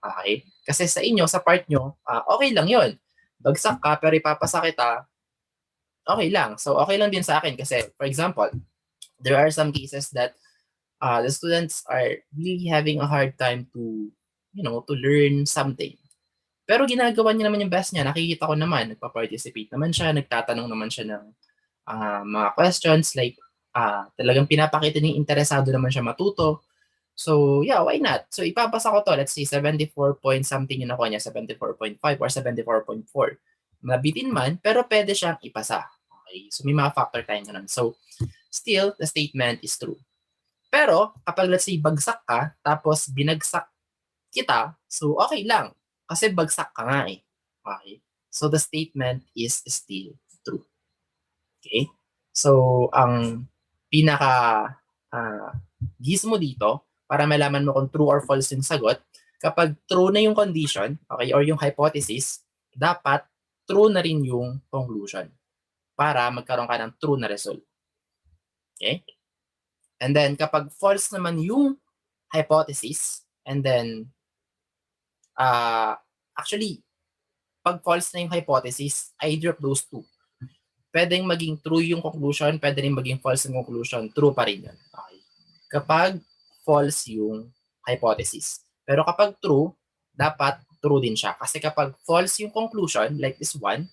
Okay? Kasi sa inyo, sa part nyo, okay lang yon. Bagsak ka, pero ipapasa kita, okay lang. So, okay lang din sa akin kasi, for example, there are some cases that the students are really having a hard time to, to learn something. Pero ginagawa niya naman yung best niya. Nakikita ko naman, nagpa-participate naman siya, nagtatanong naman siya ng mga questions, like talagang pinapakita niya interesado naman siya matuto. So, yeah, why not? So, ipapasa ko to. Let's say 74 point something yung nakuha niya, 74.5 or 74.4. Mabitin man, pero pwede siyang ipasa. Okay? So, may mga factor tayo ganun. So, still, the statement is true. Pero, kapag let's say bagsak ka, tapos binagsak kita, so okay lang. Kasi bagsak ka nga eh. Okay? So, the statement is still true. Okay? So, ang pinaka gizmo dito, para malaman mo kung true or false yung sagot, kapag true na yung condition, okay, or yung hypothesis, dapat true na rin yung conclusion para magkaroon ka ng true na result. Okay? And then, kapag false naman yung hypothesis, and then, actually, pag false na yung hypothesis, either of those two. Pwedeng maging true yung conclusion, pwede rin maging false yung conclusion, true pa rin yun. Okay. Kapag false yung hypothesis. Pero kapag true, dapat true din siya. Kasi kapag false yung conclusion, like this one,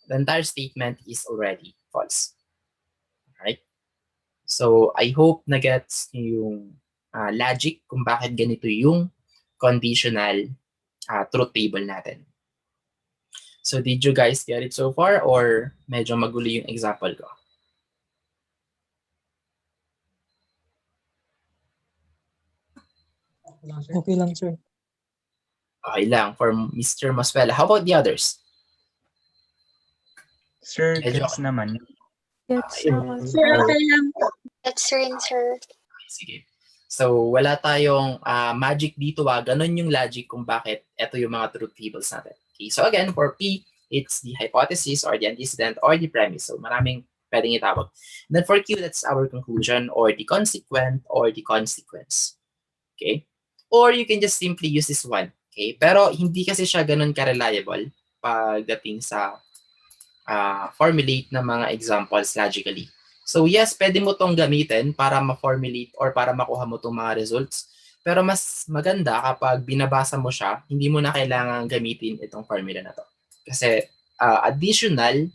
the entire statement is already false. Alright? So, I hope na-gets yung logic kung bakit ganito yung conditional truth table natin. So, did you guys get it so far or medyo magulo yung example ko?
Okay lang, sir.
Okay lang for Mr. Maswela. How about the others?
Sir,
Medyo
gets naman.
Gets
Okay.
naman.
Sir, okay lang po. That's rin, sir.
Sige. So, wala tayong magic dito. Ganon yung logic kung bakit ito yung mga truth tables natin. Okay, so again, for P, it's the hypothesis or the antecedent or the premise. So, maraming pwedeng itawag. And then for Q, that's our conclusion or the consequent or the consequence. Okay? Or you can just simply use this one. Okay? Pero hindi kasi siya ganun ka-reliable pagdating sa formulate ng mga examples logically. So yes, pwede mo tong gamitin para ma-formulate or para makuha mo tong mga results. Pero mas maganda kapag binabasa mo siya, hindi mo na kailangan gamitin itong formula na to. Kasi additional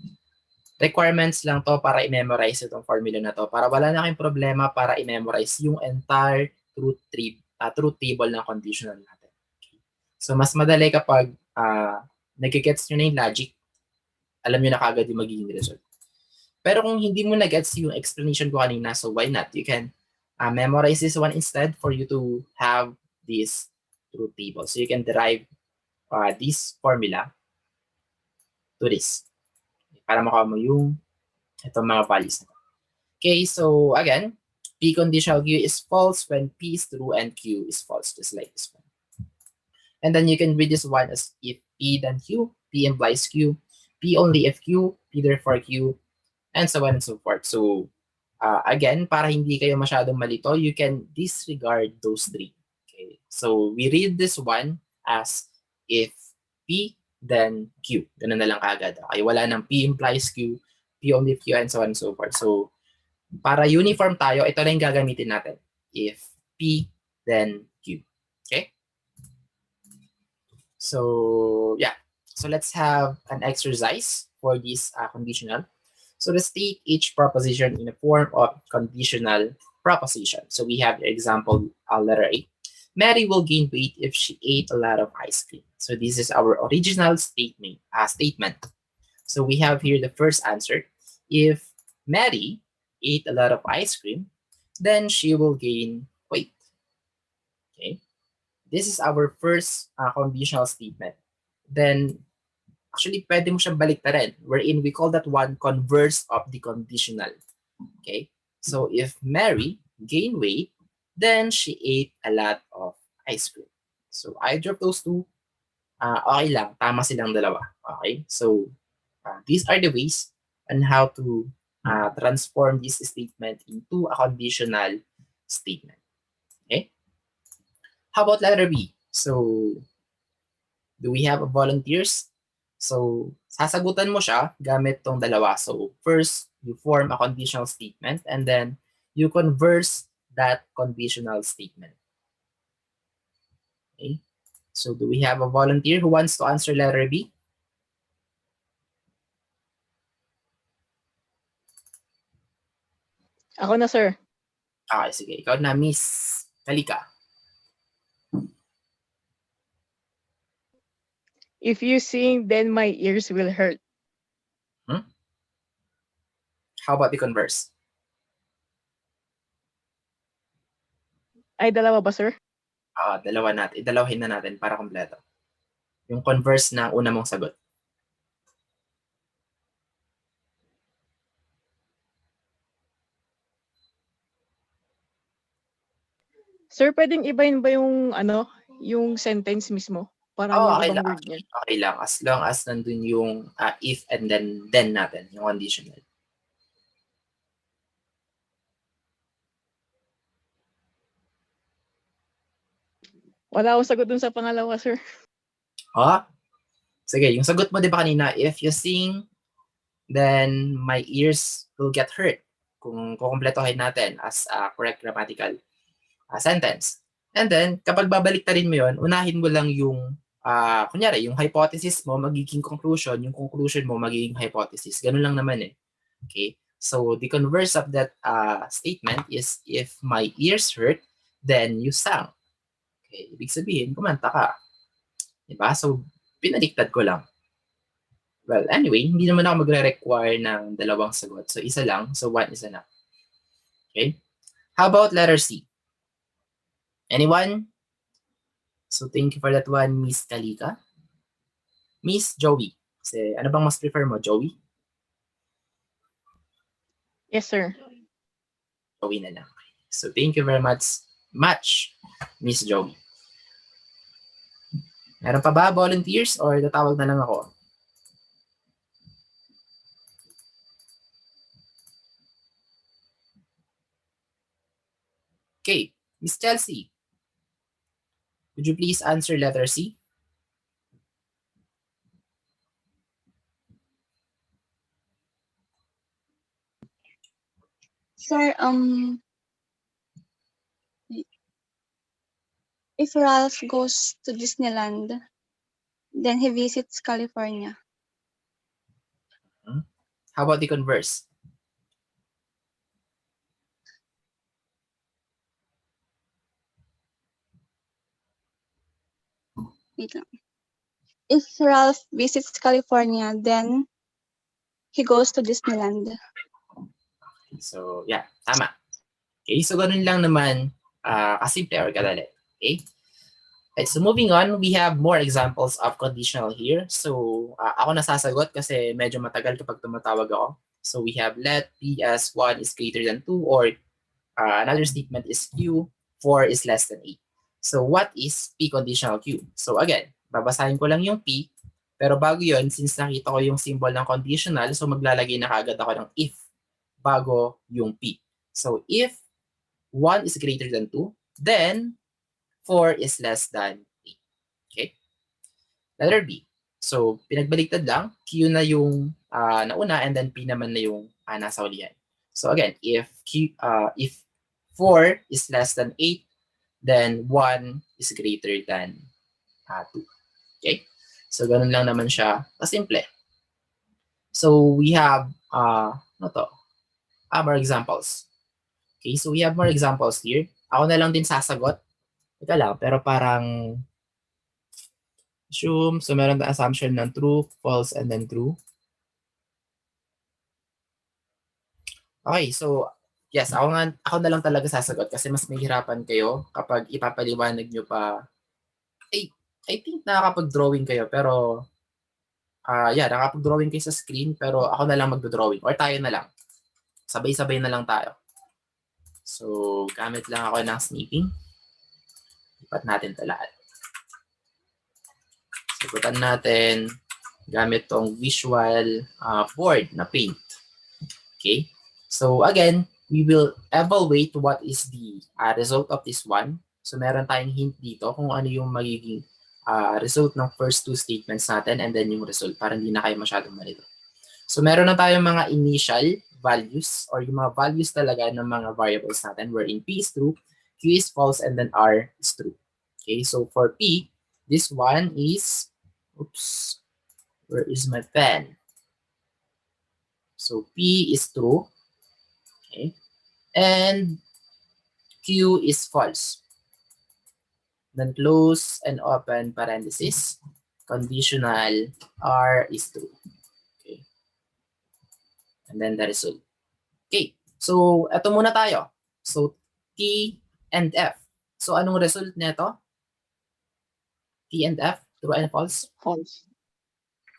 requirements lang to para i-memorize itong formula na to. Para wala na kayong problema para i-memorize yung entire truth table ng conditional natin. So mas madali kapag nag-gets nyo na yung logic, alam nyo na kagad yung magiging result. Pero kung hindi mo na-gets yung explanation ko kanina, so why not? You can memorize this one instead for you to have this truth table. So you can derive this formula to this. Para makuha mo yung itong mga values na. Okay, so again, P conditional Q is false when P is true and Q is false, just like this one. And then you can read this one as if P then Q, P implies Q, P only if Q, P therefore Q, and so on and so forth. So again, para hindi kayo masyadong malito, you can disregard those three. Okay. So we read this one as if P, then Q. Ganun na lang kagad. Okay, wala nang P implies Q, P only if Q, and so on and so forth. So para uniform tayo, ito na yung gagamitin natin. If P, then Q. Okay? So yeah. So let's have an exercise for this conditional. So let's state each proposition in the form of conditional proposition. So we have the example letter A. Mary will gain weight if she ate a lot of ice cream. So this is our original statement. So we have here the first answer. If Mary ate a lot of ice cream, then she will gain weight. Okay. This is our first conditional statement. Then actually, pwede mo siyang baliktarin, wherein we call that one converse of the conditional. Okay? So, if Mary gained weight, then she ate a lot of ice cream. So, either of those two, okay lang. Tama silang dalawa. Okay? So, these are the ways on how to transform this statement into a conditional statement. Okay? How about letter B? So, do we have volunteers? So, sasagutan mo siya gamit tong dalawa. So, first, you form a conditional statement and then you converse that conditional statement. Okay? So, do we have a volunteer who wants to answer letter B?
Ako na, sir.
Okay, sige. Ikaw na, Miss Kalika.
If you sing, then my ears will hurt.
How about the converse?
Ay, dalawa ba, sir?
Idalawahin na natin para kompleto. Yung converse na una mong sagot.
Sir, pwedeng ibahin ba yung yung sentence mismo? Parang yung
Okay
ibang
lang.
word niya.
Okay lang. As long as nandun yung if and then natin, yung conditional.
Wala akong sagot dun sa pangalawa, sir.
Sige, yung sagot mo 'di ba kanina, if you sing, then my ears will get hurt. Kung kukumpletohin natin as a correct grammatical sentence. And then, kapag babaliktarin mo yon, unahin mo lang yung, kunyari, yung hypothesis mo magiging conclusion, yung conclusion mo magiging hypothesis. Ganun lang naman eh. Okay? So, the converse of that statement is, if my ears hurt, then you sang. Okay? Ibig sabihin, kumanta ka. Diba? So, pinaliktad ko lang. Well, anyway, hindi naman ako magre-require ng dalawang sagot. So, isa lang. So, one is enough. Okay? How about letter C? Anyone? So, thank you for that one, Miss Kalika. Miss Joey. Kasi, ano bang mas prefer mo, Joey?
Yes, sir.
Joey na lang. So, thank you very much, Miss Joey. Meron pa ba volunteers or tatawag na lang ako? Okay, Miss Chelsea, would you please answer letter C?
Sir, if Ralph goes to Disneyland, then he visits California.
How about the converse?
Wait lang. If Ralph visits California, then he goes to Disneyland.
So, yeah, tama. Okay, so ganun lang naman kasimple or kadali. Okay? Right, so moving on, we have more examples of conditional here. So, ako nasasagot kasi medyo matagal kapag tumatawag ako. So, we have let P as 1 is greater than 2 or another statement is Q, 4 is less than 8. So, what is P conditional Q? So, again, babasahin ko lang yung P. Pero bago yon, since nakita ko yung symbol ng conditional, so maglalagay na kagad ako ng if bago yung P. So, if 1 is greater than 2, then 4 is less than 8. Okay? Letter B. So, pinagbaliktad lang, Q na yung nauna and then P naman na yung nasa ulihan. So again, if 4 is less than 8, then 1 is greater than 2. Okay? So, ganun lang naman siya kasimple. So, we have, more examples. Okay, so we have more examples here. Ako na lang din sasagot. Ito lang, pero parang assume, so meron na assumption ng true, false, and then true. Okay, so yes, ako na lang talaga sasagot kasi mas mahirapan kayo kapag ipapaliwanag nyo pa. I think nakakapag-drawing kayo pero nakakapag-drawing kayo sa screen pero ako na lang magdo-drawing or tayo na lang. Sabay-sabay na lang tayo. So, gamit lang ako ng snipping. Lipat natin ito lahat. Sagutan natin gamit tong visual board na paint. Okay? So, again, we will evaluate what is the result of this one. So, meron tayong hint dito kung ano yung magiging result ng first two statements natin and then yung result para hindi na kayo masyadong malito. So, meron na tayong mga initial values or yung mga values talaga ng mga variables natin wherein P is true, Q is false, and then R is true. Okay, so for P, this one is, where is my pen? So P is true, okay, and Q is false. Then close and open parenthesis, conditional R is true. Okay, and then the result. Okay, so eto muna tayo. So T and F. So anong result nito? T and F, true and false?
False.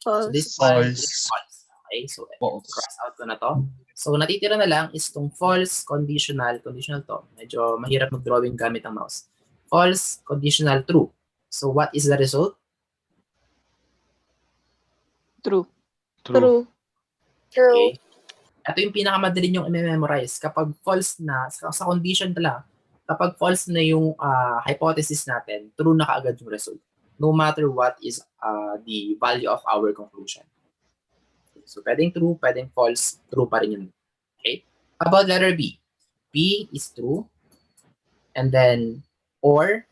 So this one is false. Okay, so cross out ko na to. So natitira na lang is tong false, conditional to. Medyo mahirap mag-drawing gamit ang mouse. False, conditional, true. So what is the result?
True.
True.
Okay. Ito yung pinakamadali yung i-memorize. Kapag false na, sa condition pala, kapag false na yung hypothesis natin, true na kaagad yung result. No matter what is the value of our conclusion. So, pwedeng true, pwedeng false, true pa rin yun. Okay? How about letter B? B is true. And then, or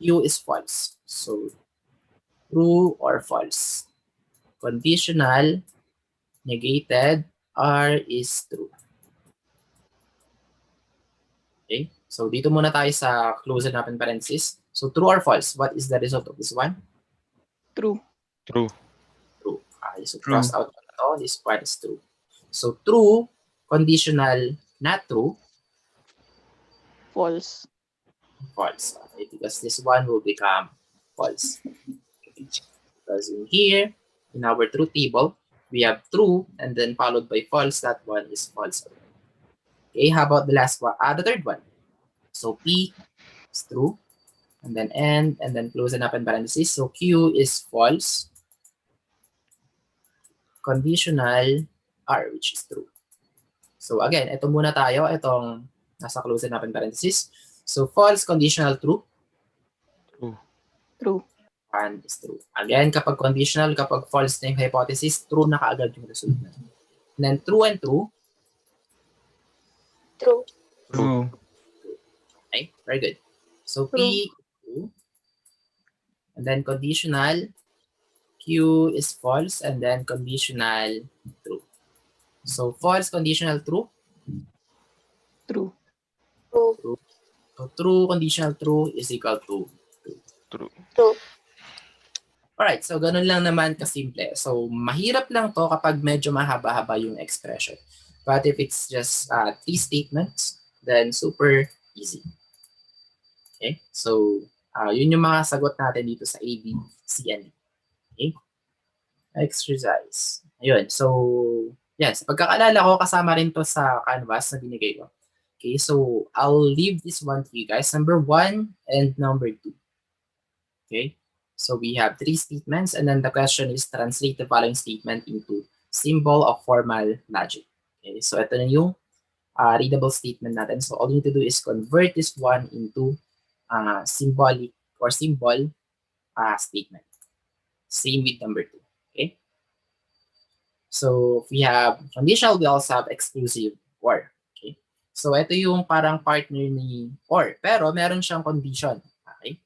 Q is false. So, true or false. Conditional, negated, R is true. Okay? So, dito muna tayo sa close and open parenthesis. So, true or false? What is the result of this one?
True.
True.
True. Okay, so cross out ko na to. This one is true. So, true, conditional, not true.
False.
False. Okay, because this one will become false. Okay. Because in here, in our truth table, we have true and then followed by false. That one is false. Okay, how about the last one? The third one. So P is true, and then N, and then close and open parenthesis. So Q is false. Conditional R, which is true. So again, ito muna tayo, itong Nasa closed and open parenthesis. So false, conditional, true.
True.
True.
One is true. Again, kapag conditional, kapag false na yung hypothesis, true na kaagad yung result na. And then true and true.
True.
True.
Okay, very good. So
True.
P, true. And then conditional, Q is false, and then conditional, true. So false, conditional, true.
True.
True. So true, conditional, true is equal to
True.
True.
alright, so ganun lang naman kasimple. So mahirap lang to kapag medyo mahaba-haba yung expression. But if it's just 3 statements, then super easy. Okay, so yun yung mga sagot natin dito sa A, B, C, and D. Okay, exercise. Ayun, so yan, sa pagkakaalala ko, kasama rin to sa canvas na binigay ko. Okay, so I'll leave this one to you guys. Number 1 and number 2. Okay, so we have 3 statements, and then the question is translate the following statement into symbol of formal logic. Okay, so ito na yung readable statement natin. So all you need to do is convert this one into symbolic or symbol statement. Same with number 2. Okay, so if we have conditional, we also have exclusive or. Okay, so ito yung parang partner ni or, pero meron siyang condition. Okay,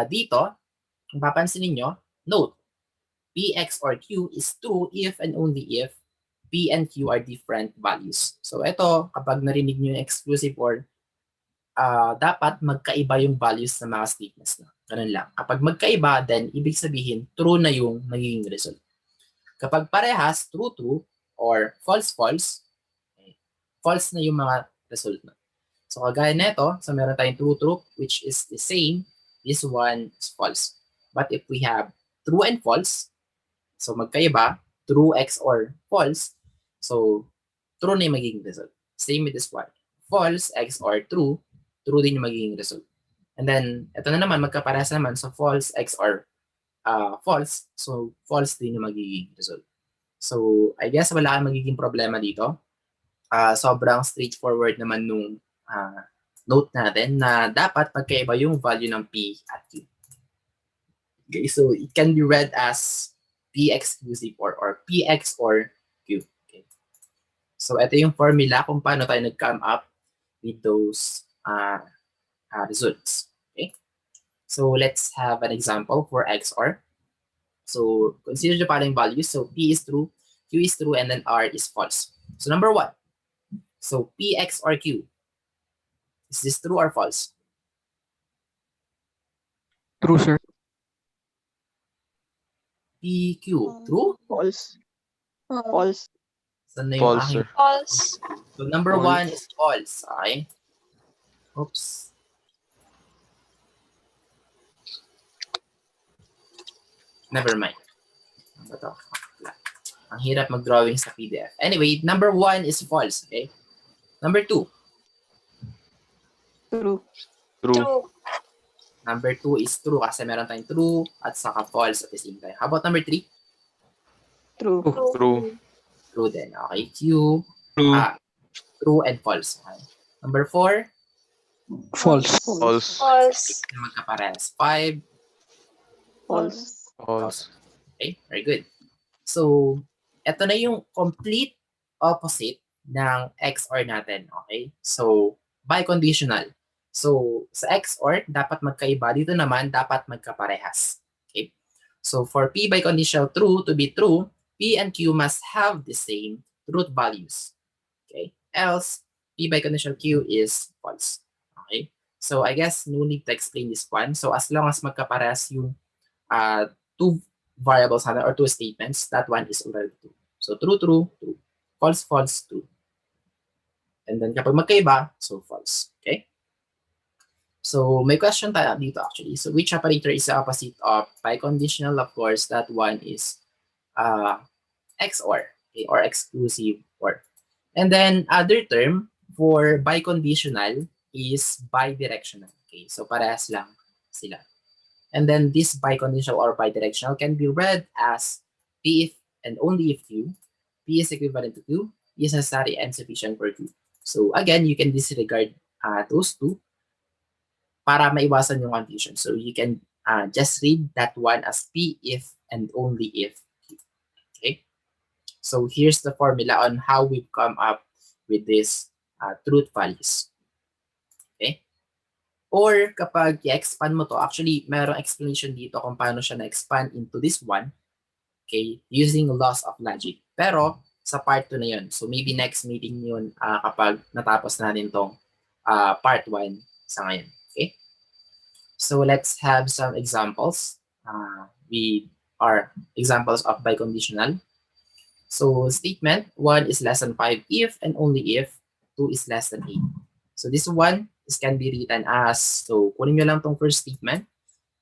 dito, kung papansin ninyo, note, P, X, or Q is true if and only if P and Q are different values. So ito, kapag narinig nyo yung exclusive or, dapat magkaiba yung values ng mga statements na. Ganun lang. Kapag magkaiba, then ibig sabihin, true na yung magiging result. Kapag parehas, true, true, or false, false, false na yung mga result na. So kagaya nito, so meron tayong true, true, which is the same. This one is false. But if we have true and false, so magkaiba, true, X, or false, so true na yung magiging result. Same with this one. False, X, or true, true din yung magiging result. And then, ito na naman, magkaparehas naman, so false, X, or false, so false din yung magiging result. So, I guess wala kang magiging problema dito. Sobrang straightforward naman nung note natin na dapat magkaiba yung value ng P at Q. Okay, so it can be read as P exclusive or PX or Q. Okay. So ito yung formula kung paano tayo nag-come up with those results. Okay. So let's have an example for XOR. So consider the following values. So P is true, Q is true, and then R is false. So number 1. So P, X, or Q. Is this true or false?
True, sir.
P, Q. True?
False. False.
Saan na yung
False,
aking...
sir.
False.
So number
False.
1 is false. Okay. Oops. Never mind. Ano ba to? Ang hirap mag-drawing sa PDF. Anyway, number 1 is false. Okay. Number 2.
True.
True.
Number 2 is true kasi meron tayong true at saka false at the same time. How about number 3?
True.
True.
True din. Okay. Q.
True.
True and false. Okay. Number 4.
False.
False.
False.
Magkaparehas. 5.
False.
False.
Okay. Very good. So, eto na yung complete opposite ng XOR natin. Okay. So, biconditional. So, sa XOR, dapat magkaiba. Dito naman, dapat magkaparehas. Okay? So, for P biconditional true to be true, P and Q must have the same root values. Okay? Else, P biconditional Q is false. Okay? So, I guess no need to explain this one. So, as long as magkaparehas yung two variables or two statements, that one is already true. So, true, true, true. False, false, true. And then kapag magkaiba, so false. Okay? So may question tayo dito actually. So which operator is the opposite of biconditional? Of course, that one is XOR, okay, or exclusive OR. And then other term for biconditional is bidirectional. Okay, so parehas lang sila. And then this biconditional or bidirectional can be read as P if and only if Q, P is equivalent to Q, P is necessary and sufficient for Q. So again, you can disregard those two para maiwasan yung confusion. So you can just read that one as P if and only if. Okay? So here's the formula on how we've come up with this truth values. Okay? Or kapag i-expand mo to, actually, mayroong explanation dito kung paano siya na-expand into this one, okay, using laws of logic. Pero, sa part 2 na yun. So, maybe next meeting yun kapag natapos natin tong part 1 sa ngayon. Okay? So, let's have some examples. We are examples of biconditional. So, statement 1 is less than 5 if and only if 2 is less than 8. So, this one can be written as, so, kunin nyo lang tong first statement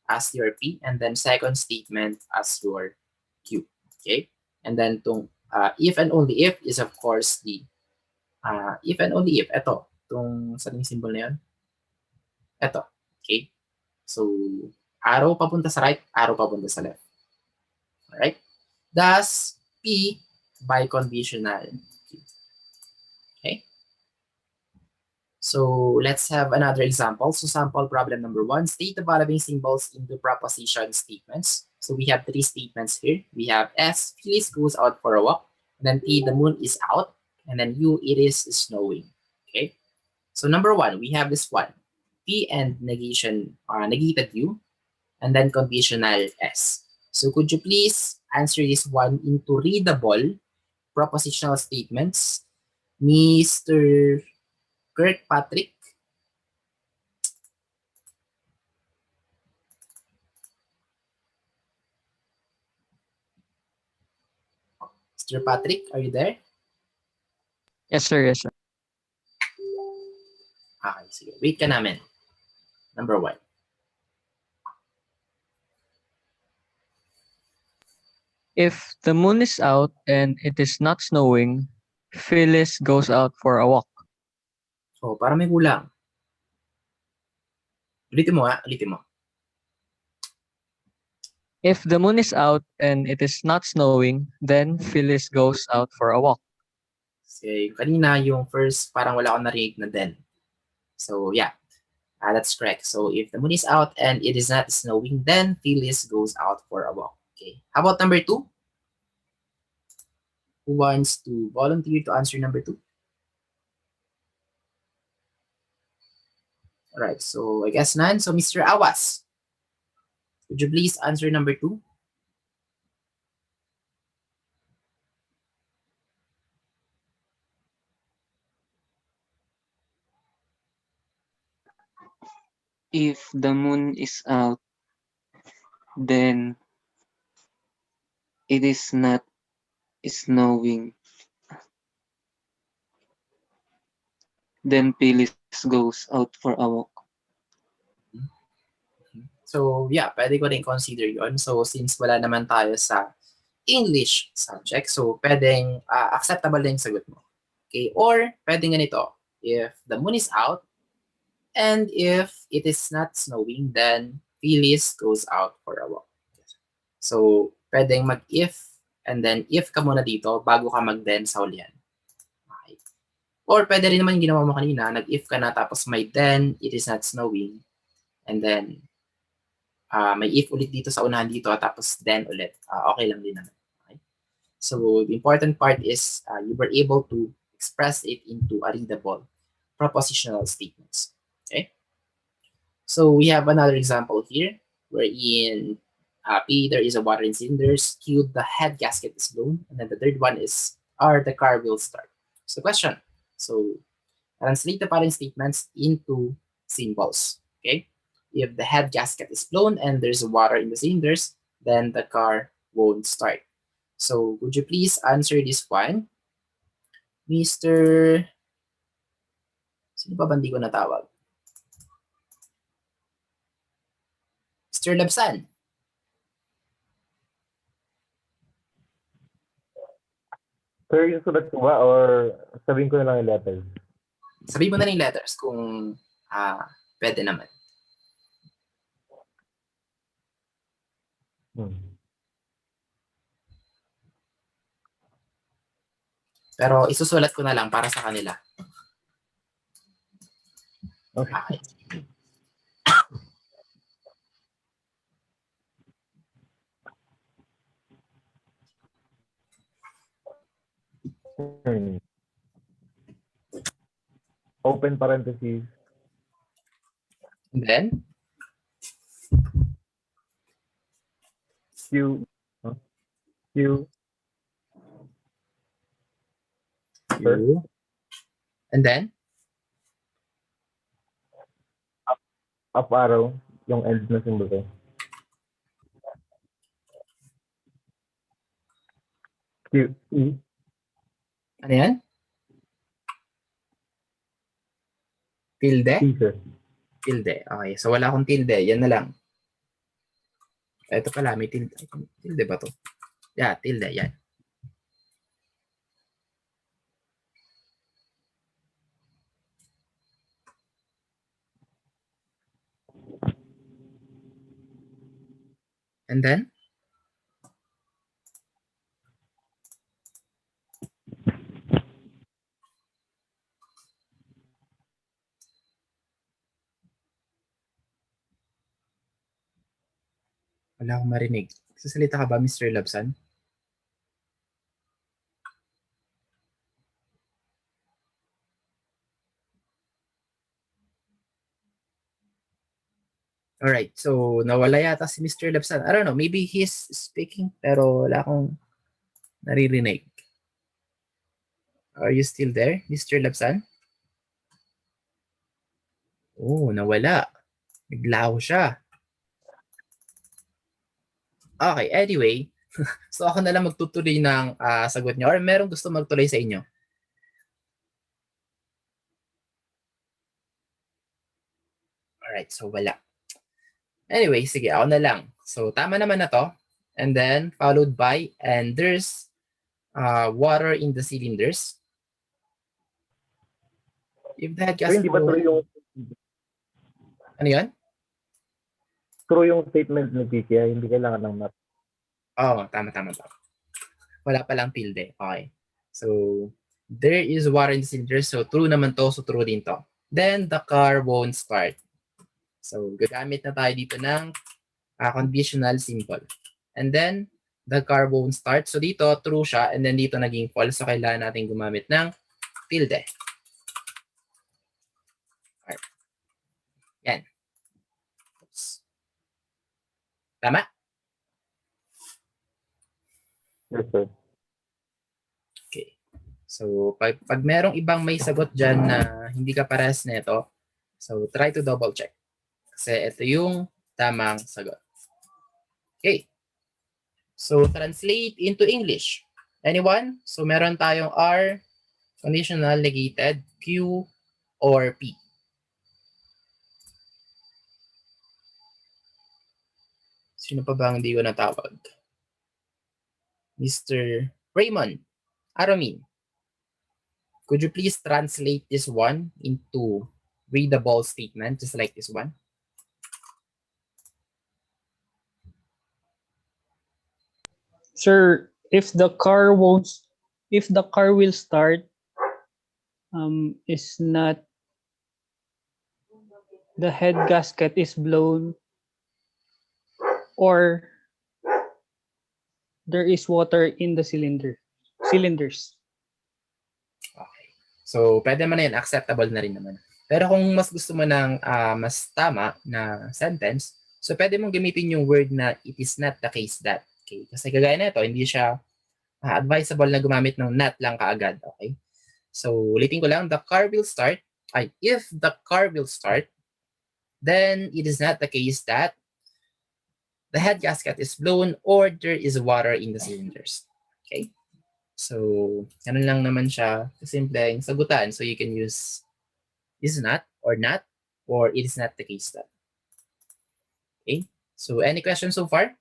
as your P, and then second statement as your Q. Okay? And then tong if and only if is of course the if and only if. Ito, tong sa symbol na yun. Ito. Okay? So, arrow papunta sa right, arrow papunta sa left. Alright? Thus, P biconditional. Okay? So let's have another example. So sample problem number 1, state the following symbols into proposition statements. So we have 3 statements here. We have S, Phyllis goes out for a walk. And then P, the moon is out. And then U, it is snowing. Okay. So number 1, we have this one. P and negation, negated U. And then conditional S. So could you please answer this one into readable propositional statements? Mr. Kirkpatrick. Mr. Patrick, are you there?
Yes, sir. Yes, sir.
Okay, sige. Wait ka namin. Number 1.
If the moon is out and it is not snowing, Phyllis goes out for a walk.
Oh, para may kulang. Ulitin mo ha, ulitin mo.
If the moon is out and it is not snowing, then Phyllis goes out for a walk.
Kasi kanina yung first parang wala akong narinig na then. So yeah, that's correct. So if the moon is out and it is not snowing, then Phyllis goes out for a walk. Okay. How about number 2? Who wants to volunteer to answer number 2? Alright, so I guess none. So Mr. Awas, would you please answer number 2?
If the moon is out, then it is not snowing. Then Phyllis goes out for a walk.
So yeah, pwede ko rin consider yon. So since wala naman tayo sa English subject, so pwedeng acceptable din yung sagot mo. Okay, or pwedeng ganito. If the moon is out and if it is not snowing, then Phyllis goes out for a walk. So pwedeng mag-if and then if ka muna dito bago ka mag-then sa hulihan. Okay. Or pwede rin naman yung ginawa mo kanina, nag-if ka na tapos may then, it is not snowing, and then may if ulit dito sa unahan dito tapos then ulit. Okay lang din naman. Okay? So the important part is you were able to express it into a readable propositional statements. Okay? So we have another example here wherein P, there is a water in cylinders. Q, the head gasket is blown. And then the third one is R, the car will start. So question. So translate the following statements into symbols. Okay? If the head gasket is blown and there's water in the cylinders, then the car won't start. So would you please answer this one? Mr. Sino pa ba hindi ko natawag? Mr. Labsan.
Sir, yung sulat ko ba or sabihin ko na lang yung letters?
Sabihin mo na yung letters kung pwede naman. Pero isusulat ko na lang para sa kanila.
Okay. Hmm. Open parentheses.
And then,
Q. Huh? Q. First.
Q. And then,
Up arrow. Yung end na symbol ko. Q. E.
ano yan? Tilde?
T, sir.
Tilde. Okay, so wala akong tilde. Yan na lang. Ito pala, may tilde. Tilde ba to? Yeah, tilde. Yan. And then, wala akong marinig. Sasalita ka ba, Mr. Labsan? Alright, so nawala yata si Mr. Labsan. I don't know, maybe he's speaking pero wala akong naririnig. Are you still there, Mr. Labsan? Oh, nawala. Naglaho siya. Okay, anyway. So ako na lang magtutuloy ng sagot niyo or merong gusto magtuloy sa inyo? Alright, so wala. Anyway, sige, ako na lang. So tama naman na to. And then followed by, and there's water in the cylinders. If the head
So,
gas
hindi ba
flow...
true yung...
Ano yan?
True yung statement ni Kiki, hindi kailangan ng not.
Oo, tama. Wala palang tilde. Okay. So, there is water in the cylinder. So, true naman to. So, true din to. Then, the car won't start. So, gagamit na tayo dito ng conditional simple. And then, the car won't start. So, dito, true siya. And then, dito naging false. So, kailangan natin gumamit ng tilde. Alright. Yan. Oops. Tama?
Yes, sir.
Okay. So, pag merong ibang may sagot dyan na hindi ka parehas na ito, so try to double check. Kasi ito yung tamang sagot. Okay. So, translate into English. Anyone? So, meron tayong R, conditional, negated, Q, or P. Sino pa ba hindi ko natawag? Mr. Raymond Aramin. Could you please translate this one into readable statement, just like this one?
Sir, if the car will start, is not the head gasket is blown, or there is water in the cylinders.
Okay. So, pwede man na yan. Acceptable na rin naman. Pero kung mas gusto mo ng mas tama na sentence, so pwede mong gamitin yung word na it is not the case that. Okay? Kasi kagaya na ito, hindi siya advisable na gumamit ng not lang kaagad. Okay? So, ulitin ko lang, the car will start. If the car will start, then it is not the case that the head gasket is blown or there is water in the cylinders. Okay? So, ganun lang naman siya. Simpleng sagutan. So, you can use is not, or it is not the case that. Okay? So, any questions so far?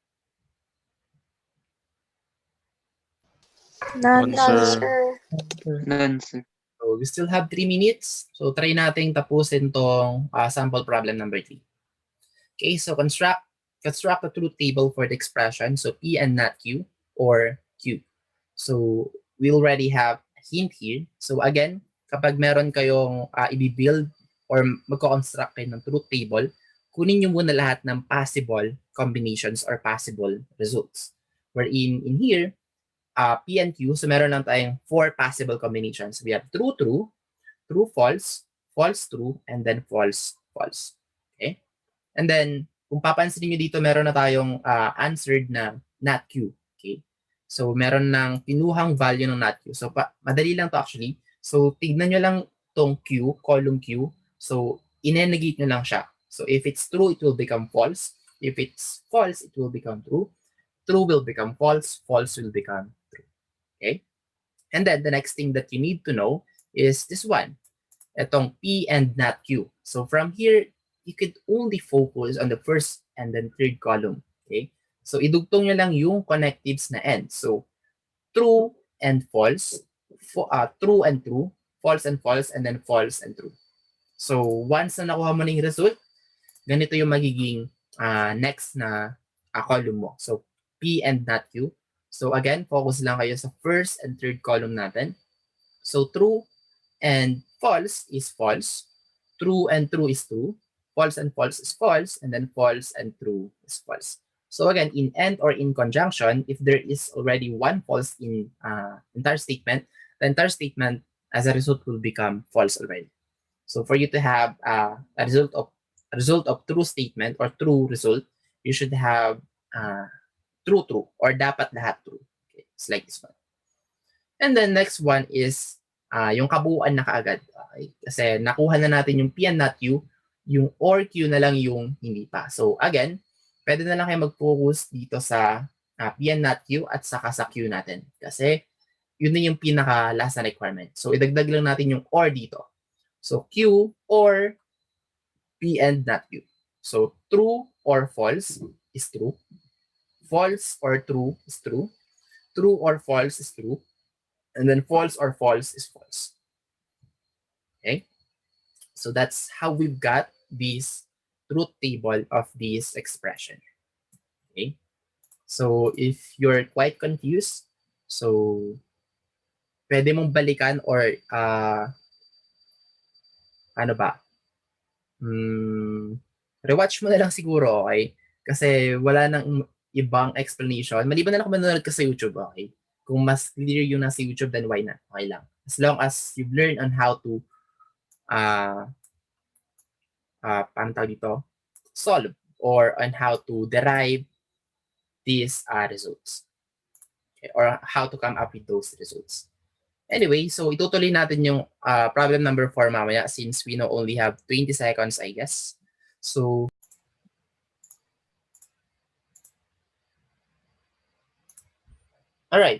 None,
sir.
None, sir.
So, we still have 3 minutes. So, try nating tapusin tong sample problem number 3. Okay, so construct the truth table for the expression. So, P and not Q or Q. So, we already have a hint here. So, again, kapag meron kayong i-build or magko-construct kayo ng truth table, kunin nyo muna lahat ng possible combinations or possible results. Wherein in here, P and Q, so meron lang tayong 4 possible combinations. We have true, true, true, false, false, true, and then false, false. Okay? And then, kung papansin niyo dito, meron na tayong answered na not Q. Okay? So, meron ng pinuhang value ng not Q. So, madali lang to actually. So, tignan nyo lang tong Q, column Q. So, inenegate nyo lang siya. So, if it's true, it will become false. If it's false, it will become true. True will become false. False will become true. Okay? And then, the next thing that you need to know is this one. Itong P and not Q. So, from here, you could only focus on the first and then third column. Okay? So, idugtong nyo lang yung connectives na end. So, true and false, true and true, false and false, and then false and true. So, once na nakuha mo na yung result, ganito yung magiging next na column mo. So, P and not Q. So, again, focus lang kayo sa first and third column natin. So, true and false is false. True and true is true. False and false is false. And then false and true is false. So again, in and or in conjunction, if there is already one false in entire statement, the entire statement as a result will become false already. So for you to have a result of true statement or true result, you should have true true or dapat lahat true. Okay, it's like this one. And then next one is yung kabuuan na kaagad. Okay? Kasi nakuha na natin yung P and not Q, yung or Q na lang yung hindi pa. So again, pwede na lang kayo mag-focus dito sa P and not Q at saka sa Q natin. Kasi yun na yung pinaka-last na requirement. So idagdag lang natin yung or dito. So Q or P and not Q. So true or false is true. False or true is true. True or false is true. And then false or false is false. Okay? So that's how we've got this truth table of this expression. Okay? So if you're quite confused, so pwede mong balikan or ano ba? Rewatch mo na lang siguro, okay? Kasi wala nang ibang explanation. Maliban na lang kung manonood ka sa YouTube, okay? Kung mas clear yung nasa YouTube, then why not? Okay lang. As long as you've learned on how to paano tawag dito? Solve or on how to derive these results. Okay? Or how to come up with those results. Anyway, so itutuloy natin yung problem number 4 mamaya since we now only have 20 seconds, I guess. So, all right.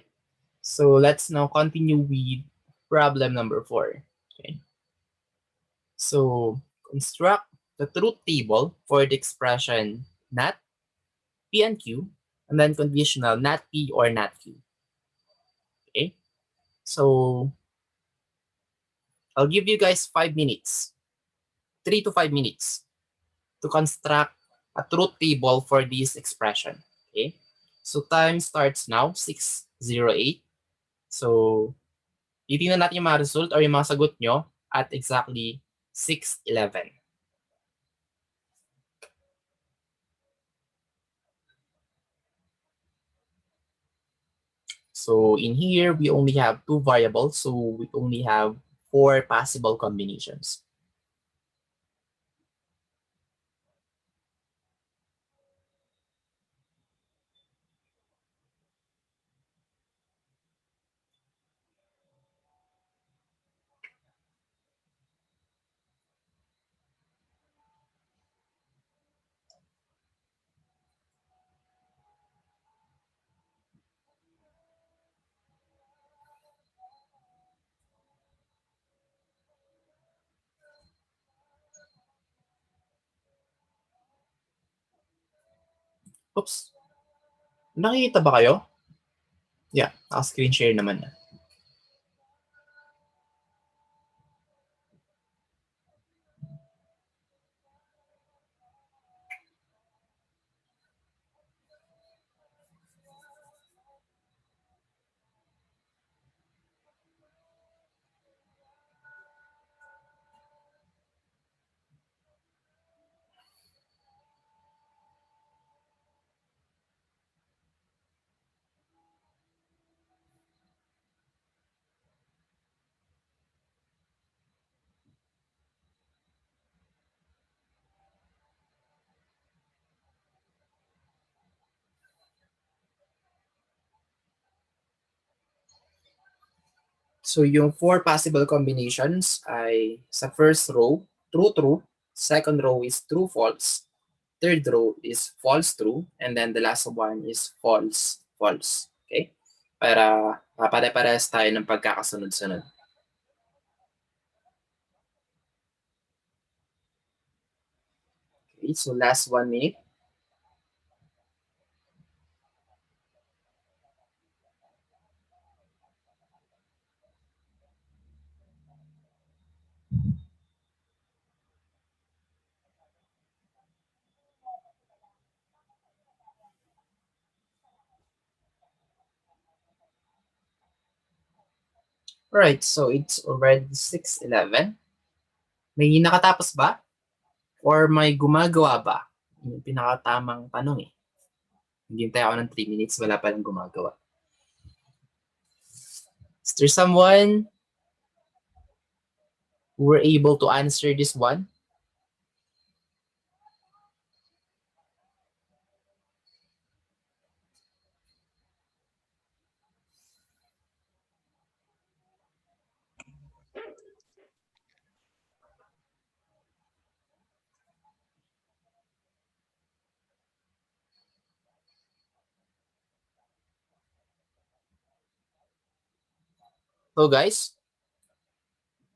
So let's now continue with problem number 4. Okay. So construct the truth table for the expression not P and Q, and then conditional not P or not Q. Okay. So I'll give you guys 5 minutes, 3 to 5 minutes to construct a truth table for this expression. Okay. So time starts now, 6:08. So titingnan natin yung mga result or yung mga sagot nyo at exactly 6:11. So in here, we only have 2 variables, so we only have 4 possible combinations. Oops. Nakikita ba kayo? Yeah, naka-screen share naman na. So yung 4 possible combinations ay sa first row, true, true. Second row is true, false. Third row is false, true. And then the last one is false, false. Okay? Para pare-parehas tayo ng pagkakasunod-sunod. Okay, so last 1 minute. Alright, so it's already 6:11. May nakatapos ba? Or may gumagawa ba? Yung pinakatamang tanong eh. Hintay ako ng 3 minutes, wala pa rin gumagawa. Is there someone who were able to answer this one? So guys,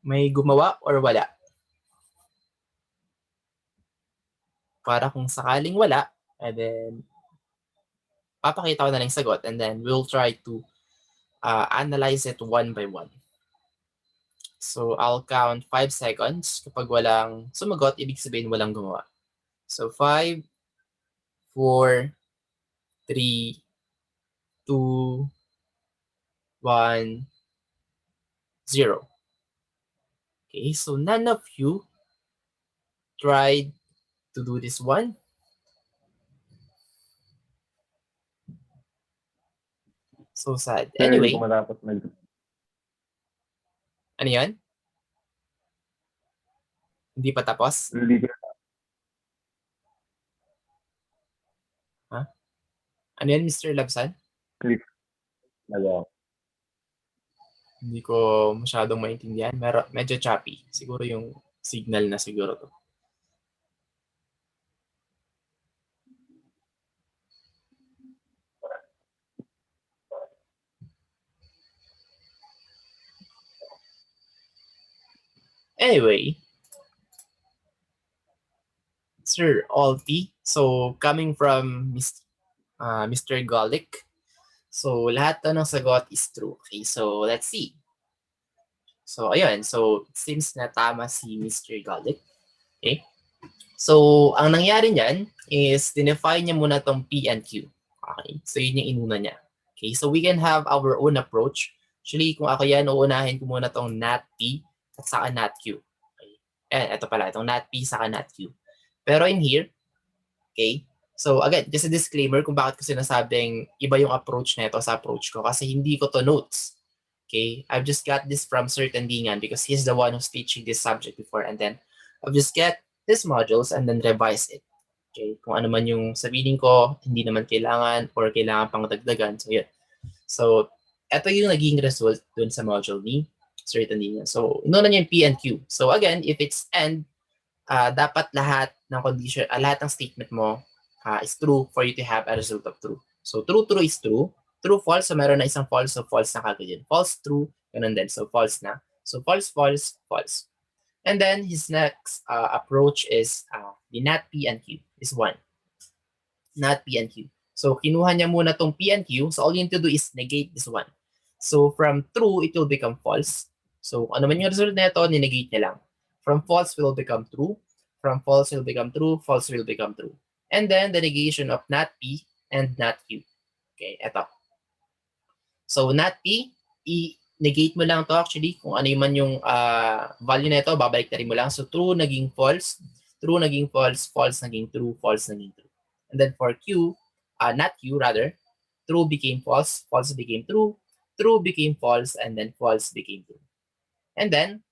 may gumawa or wala? Para kung sakaling wala, and then papakita ko na lang yung sagot and then we'll try to analyze it one by one. So I'll count 5 seconds. Kapag walang sumagot, ibig sabihin walang gumawa. So 5, 4, 3, 2, 1, 0. Okay, so none of you tried to do this one. So sad.
Sir, hindi
Anyway,
ko matapos mag...
ano yun? Hindi pa tapos?
Hindi ko
Ha? Ano yun, Mr. Labsan?
click. Nagawa.
Hindi ko masyadong maintindihan. Medyo choppy. Siguro yung signal na siguro to. Anyway, Sir Alti, so coming from Mr. Golic, so lahat to ng sagot is true. Okay, so let's see. So ayun, so it seems na tama si Mr. Golic. Okay, so ang nangyari niyan is dinefine niya muna tong P and Q. Okay, so yun yung inuna niya. Okay, so we can have our own approach. Actually, kung ako yan, uunahin ko muna tong nat P at saka nat Q. Okay, ito pala, itong nat P saka nat Q. Pero in here, okay, so again, just a disclaimer kung bakit ko sinasabing iba yung approach na ito sa approach ko kasi hindi ko to notes. Okay, I've just got this from Sir Tandingan because he's the one who's teaching this subject before and then I've just get these modules and then revise it. Okay, kung ano man yung sabihin ko, hindi naman kailangan or kailangan pang dagdagan. So yun. So, ito yung naging result dun sa module ni Sir Tandingan. So, inuna niya yung P and Q. So again, if it's and, dapat lahat ng condition, lahat ng statement mo is true for you to have a result of true. So true, true is true. True, false, so meron na isang false, so false na kagad yun. False, true, ganun din. So false na. So false, false, false. And then his next approach is the not P and Q is 1. Not P and Q. So kinuha niya muna tong P and Q. So all you need to do is negate this one. So from true, it will become false. So ano man yung result na ito, ninegate niya lang. From false will become true. From false will become true. False will become true. And then the negation of not P and not Q. Okay, eto. So not P, i-negate mo lang to actually. Kung ano man yung value na ito, babalik na rin mo lang. So true naging false. True naging false. False naging true. False naging true. And then for Q, not Q rather, true became false. False became true. True became false. And then false became true. And then,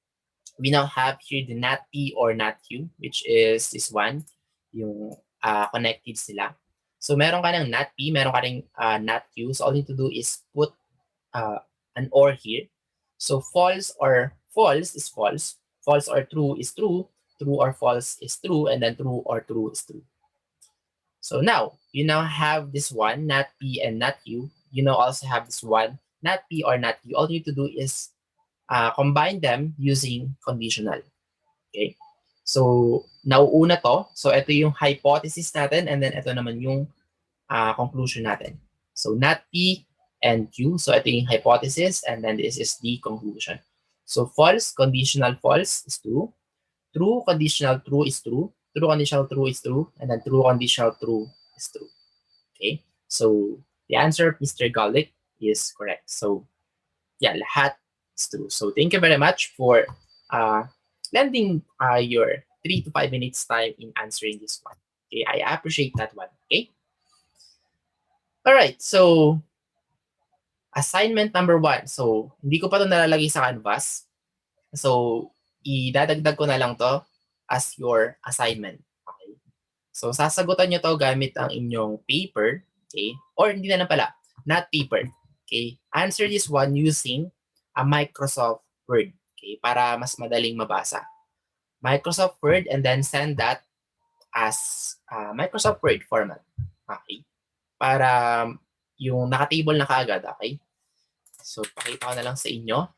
we now have here the not P or not Q, which is this one, yung connected sila. So meron ka ng not P, meron ka ng not Q. So all you need to do is put an OR here. So false or false is false, false or true is true, true or false is true, and then true or true is true. So now, you now have this one, not P and not Q. You now also have this one, not P or not Q. All you need to do is combine them using conditional. Okay? So, nauuna to. So, ito yung hypothesis natin and then ito naman yung conclusion natin. So, not P and Q. So, ito yung hypothesis and then this is the conclusion. So, false, conditional false is true. True, conditional true is true. True, conditional true is true. And then true, conditional true is true. Okay? So, the answer of Mr. Golick is correct. So, yeah, lahat is true. So, thank you very much for lending your 3 to 5 minutes time in answering this one. Okay, I appreciate that one. Okay? All right, so assignment number 1. So, hindi ko pa ito nalalagay sa canvas. So, idadagdag ko na lang to as your assignment. Okay? So, sasagutan nyo to gamit ang inyong paper. Okay? Or hindi na pala, not paper. Okay? Answer this one using a Microsoft Word. Okay? Para mas madaling mabasa. Microsoft Word and then send that as Microsoft Word format. Okay? Para yung naka-table na kaagad. Okay? So, pakita ko na lang sa inyo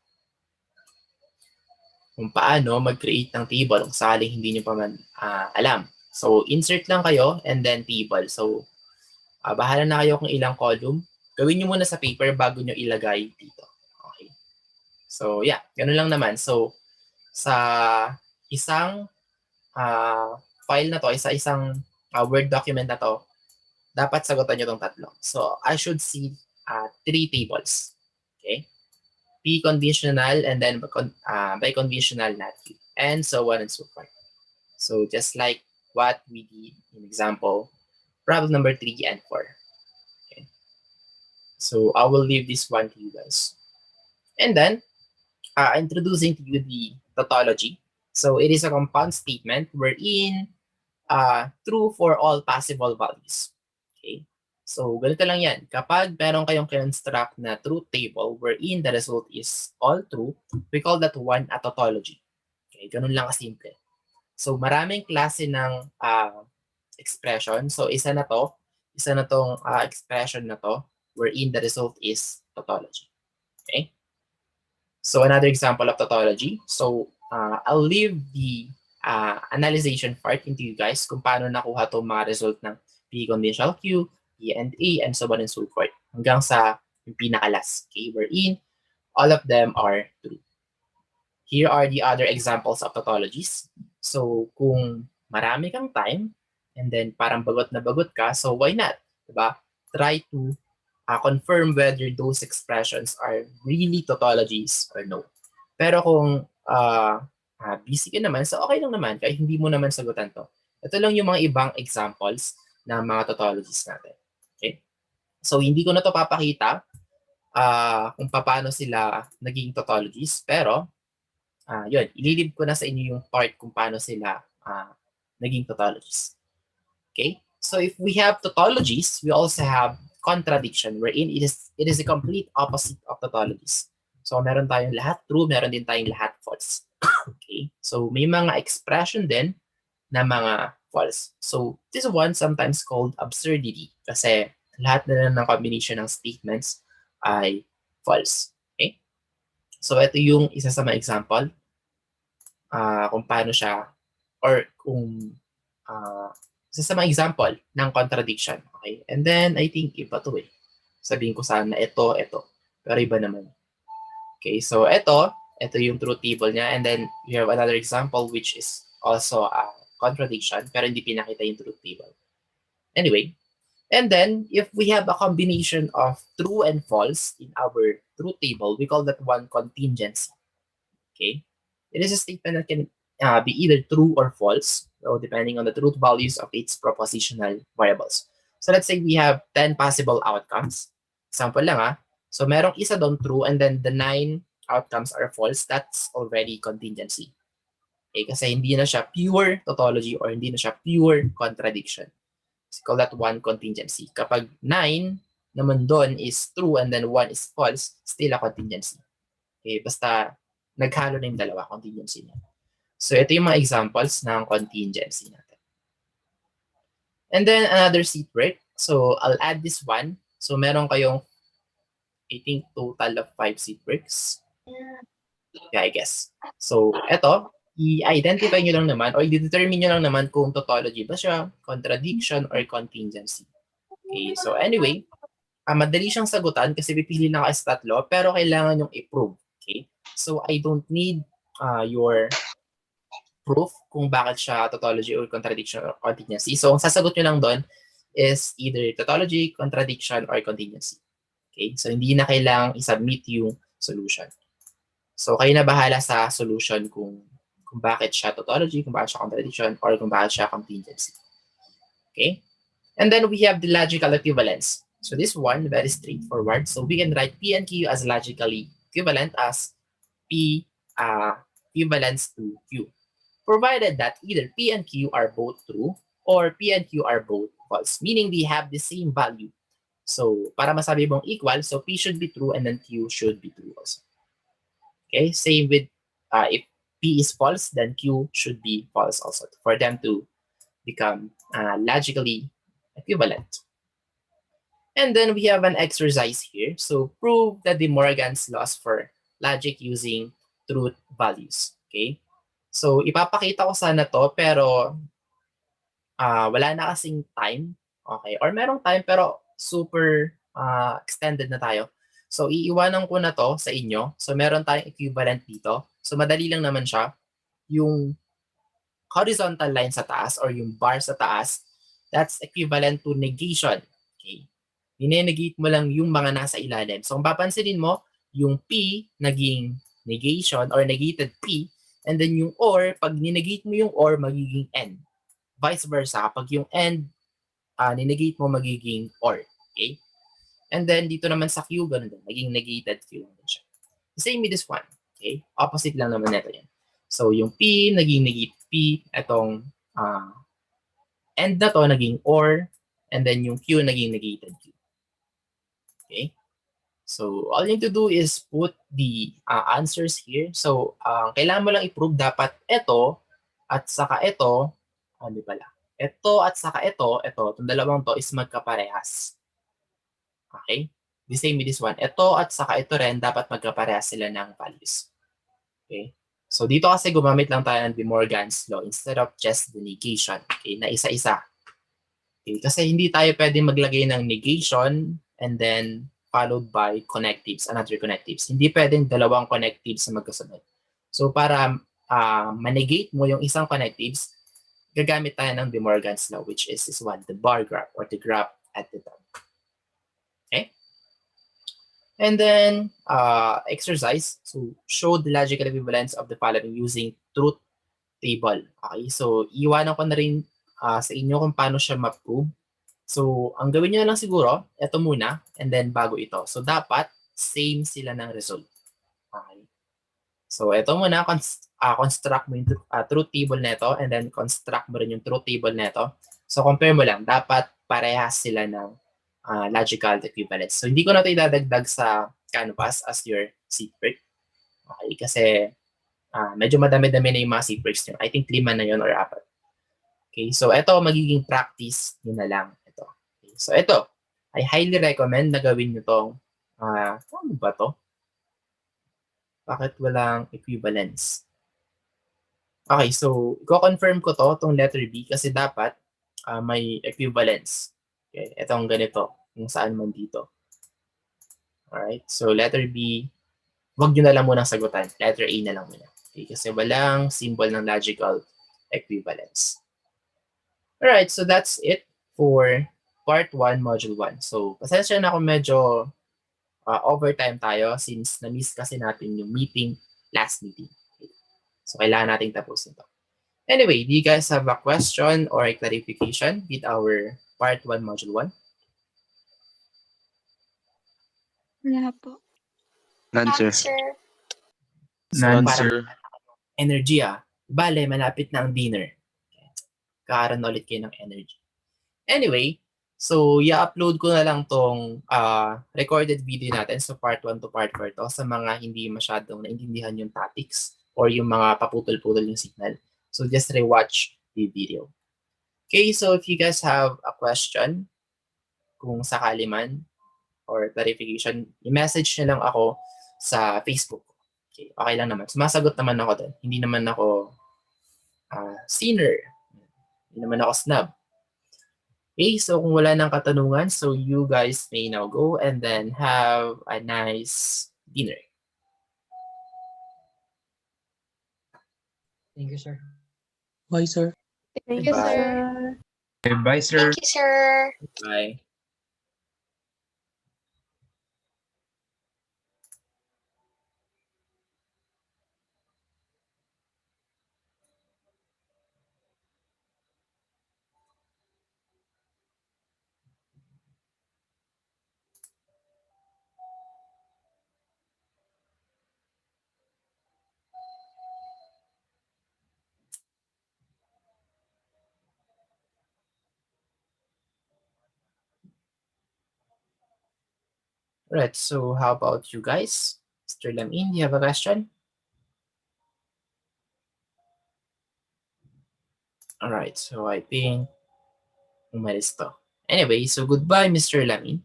kung paano mag-create ng table kung sakaling hindi nyo pa man alam. So, insert lang kayo and then table. So, bahala na kayo kung ilang column. Gawin nyo muna sa paper bago nyo ilagay dito. Okay. So, yeah. Ganun lang naman. So, sa isang file na to, isang Word document na to, dapat sagutan nyo itong tatlo. So, I should see 3 tables. Okay? P conditional and then by conditional not Q. And so on and so forth. So, just like what we did in example, problem number 3 and 4. Okay? So, I will leave this one to you guys. And then, introducing to you the tautology. So, it is a compound statement wherein true for all possible values. Okay? So, ganito lang yan. Kapag meron kayong construct na truth table wherein the result is all true, we call that one a tautology. Okay? Ganun lang kasimple. So, maraming klase ng expression. So, isa na tong expression na to wherein the result is tautology. Okay? So, another example of tautology. So, I'll leave the analyzation part into you guys kung paano nakuha itong mga result ng P conditional Q, P and A, and so on and so forth. Hanggang sa yung pinakalas, okay, wherein all of them are true. Here are the other examples of tautologies. So, kung marami kang time, and then parang bagot na bagot ka, so why not? Diba? Try to confirm whether those expressions are really tautologies or no. Pero kung busy ka naman, so okay lang naman, kahit hindi mo naman sagutan to. Ito lang yung mga ibang examples ng mga tautologies natin. Okay? So, hindi ko na to papakita kung paano sila naging tautologies, pero yun, ililib ko na sa inyo yung part kung paano sila naging tautologies. Okay? So, if we have tautologies, we also have contradiction wherein it is a complete opposite of tautologies. So, meron tayong lahat true, meron din tayong lahat false. Okay? So, may mga expression din na mga false. So, this one sometimes called absurdity kasi lahat na ng combination ng statements ay false. Okay? So, ito yung isa sa mga example kung paano siya or kung isa sa mga example ng contradiction. Okay? And then, I think iba to eh. Sabihin ko sana ito. Pero iba naman. Okay, so ito yung truth table niya. And then, you have another example which is also a contradiction pero hindi pinakita yung truth table. Anyway, and then, if we have a combination of true and false in our truth table, we call that one contingency. Okay? It is a statement that can be either true or false, so depending on the truth values of its propositional variables. So let's say we have 10 possible outcomes. Example lang So merong isa doon true and then the 9 outcomes are false. That's already contingency. Okay, kasi hindi na siya pure tautology or hindi na siya pure contradiction. So call that one contingency. Kapag 9 naman doon is true and then 1 is false, still a contingency. Okay, basta naghalo na yung dalawa, contingency niya. So ito yung mga examples ng contingency natin. And then another seat break. So I'll add this one. So meron kayong, I think, total of 5 seat breaks. Yeah, I guess. So ito, i-identify nyo lang naman or i-determine nyo lang naman kung tautology ba siya, contradiction, or contingency. Okay, so anyway, madali siyang sagutan kasi pipili na kayo sa tatlo pero kailangan yung i-prove. Okay? So I don't need your proof kung bakit siya tautology or contradiction or contingency. So ang sasagot nyo lang doon is either tautology, contradiction, or contingency. Okay? So hindi na kailangang i-submit yung solution. So kayo na bahala sa solution kung bakit siya tautology, kung bakit siya contradiction, or kung bakit siya contingency. Okay? And then we have the logical equivalence. So this one, very straightforward. So we can write P and Q as logically equivalent as P equivalence to Q, provided that either P and Q are both true or P and Q are both false, meaning they have the same value. So para masabi mong equal, so P should be true and then Q should be true also. Okay, same with if P is false, then Q should be false also for them to become logically equivalent. And then we have an exercise here. So prove the De Morgan's laws for logic using truth values. Okay? So ipapakita ko sana to pero wala na kasing time. Okay? Or merong time pero super extended na tayo. So iiwanan ko na to sa inyo. So meron tayong equivalent dito. So madali lang naman siya. Yung horizontal line sa taas or yung bar sa taas, that's equivalent to negation. Okay? Ninenegate mo lang yung mga nasa ilalim. So kung papansinin mo, yung P naging negation or negated P, and then yung or, pag ninegate mo yung or, magiging N. Vice versa, kapag yung N, ninegate mo, magiging or. Okay? And then dito naman sa Q, ganun din. Naging negated Q lang din siya. Same with this one. Okay? Opposite lang naman nito yan. So yung P, naging negated P, itong end na to, naging or, and then yung Q, naging negated Q. Okay? So all you need to do is put the answers here. So kailangan mo lang i-prove dapat ito at saka ito, ano pala? Ito at saka ito, itong dalawang to is magkaparehas. Okay? The same with this one. Ito at saka ito rin, dapat magkaparehas sila ng values. Okay? So dito kasi gumamit lang tayo ng De Morgan's law instead of just the negation. Okay? Na isa-isa. Okay? Kasi hindi tayo pwede maglagay ng negation and then followed by connectives, another connectives. Hindi pwedeng dalawang connectives na magkasunod. So para manegate mo yung isang connectives, gagamit tayo ng De Morgan's law, which is this one, the bar graph or the graph at the top. Okay? And then exercise, so show the logical equivalence of the following using truth table. Okay, so iwanan ko na rin sa inyo kung paano siya ma-prove. So ang gawin nyo na lang siguro, ito muna, and then bago ito. So dapat same sila ng result. Okay. So ito muna, construct mo yung truth table nito, and then construct mo rin yung truth table nito. So compare mo lang, dapat parehas sila ng logical equivalence. So hindi ko na ito idadagdag sa canvas as your seat break. Okay, kasi medyo madami-dami na yung mga seat breaks nyo. I think 5 na yun or 4. Okay, so ito magiging practice nyo na lang. Ito. Okay, so ito, I highly recommend na gawin nyo itong, ano ba to? Bakit walang equivalence? Okay, so i-confirm ko to, itong letter B, kasi dapat may equivalence. Okay, itong ganito, kung saan man dito. Alright, so letter B, wag nyo na lang munang sagutan. Letter A na lang muna. Okay, kasi walang symbol ng logical equivalence. Alright, so that's it for part 1, module 1. So, pasensya na kung medyo overtime tayo since na-miss kasi natin yung meeting, last meeting. Okay. So, kailangan nating tapusin to. Anyway, do you guys have a question or a clarification with our part 1, module 1?
Wala po.
Answer.
So,
None,
parang
sir.
energy Bale, malapit na ang dinner. Kaaran ulit kayo ng energy. Anyway, So, i-upload ko na lang tong recorded video natin sa part 1 to part 4 to sa mga hindi masyadong naintindihan yung topics or yung mga paputol-putol yung signal. So, just rewatch the video. Okay, so if you guys have a question, kung sakali man, or clarification, i-message nyo lang ako sa Facebook. Okay, okay lang naman. Sumasagot naman ako doon. Hindi naman ako sinner. Hindi naman ako snob. Okay, so kung wala nang katanungan, so you guys may now go and then have a nice dinner.
Thank you, sir. Bye, sir.
Thank you,
Bye.
sir.
Bye, sir.
Thank you, sir.
Bye. Alright, so how about you guys? Mr. Lamin, you have a question? Alright, so I think umalis to. Anyway, so goodbye, Mr. Lamin.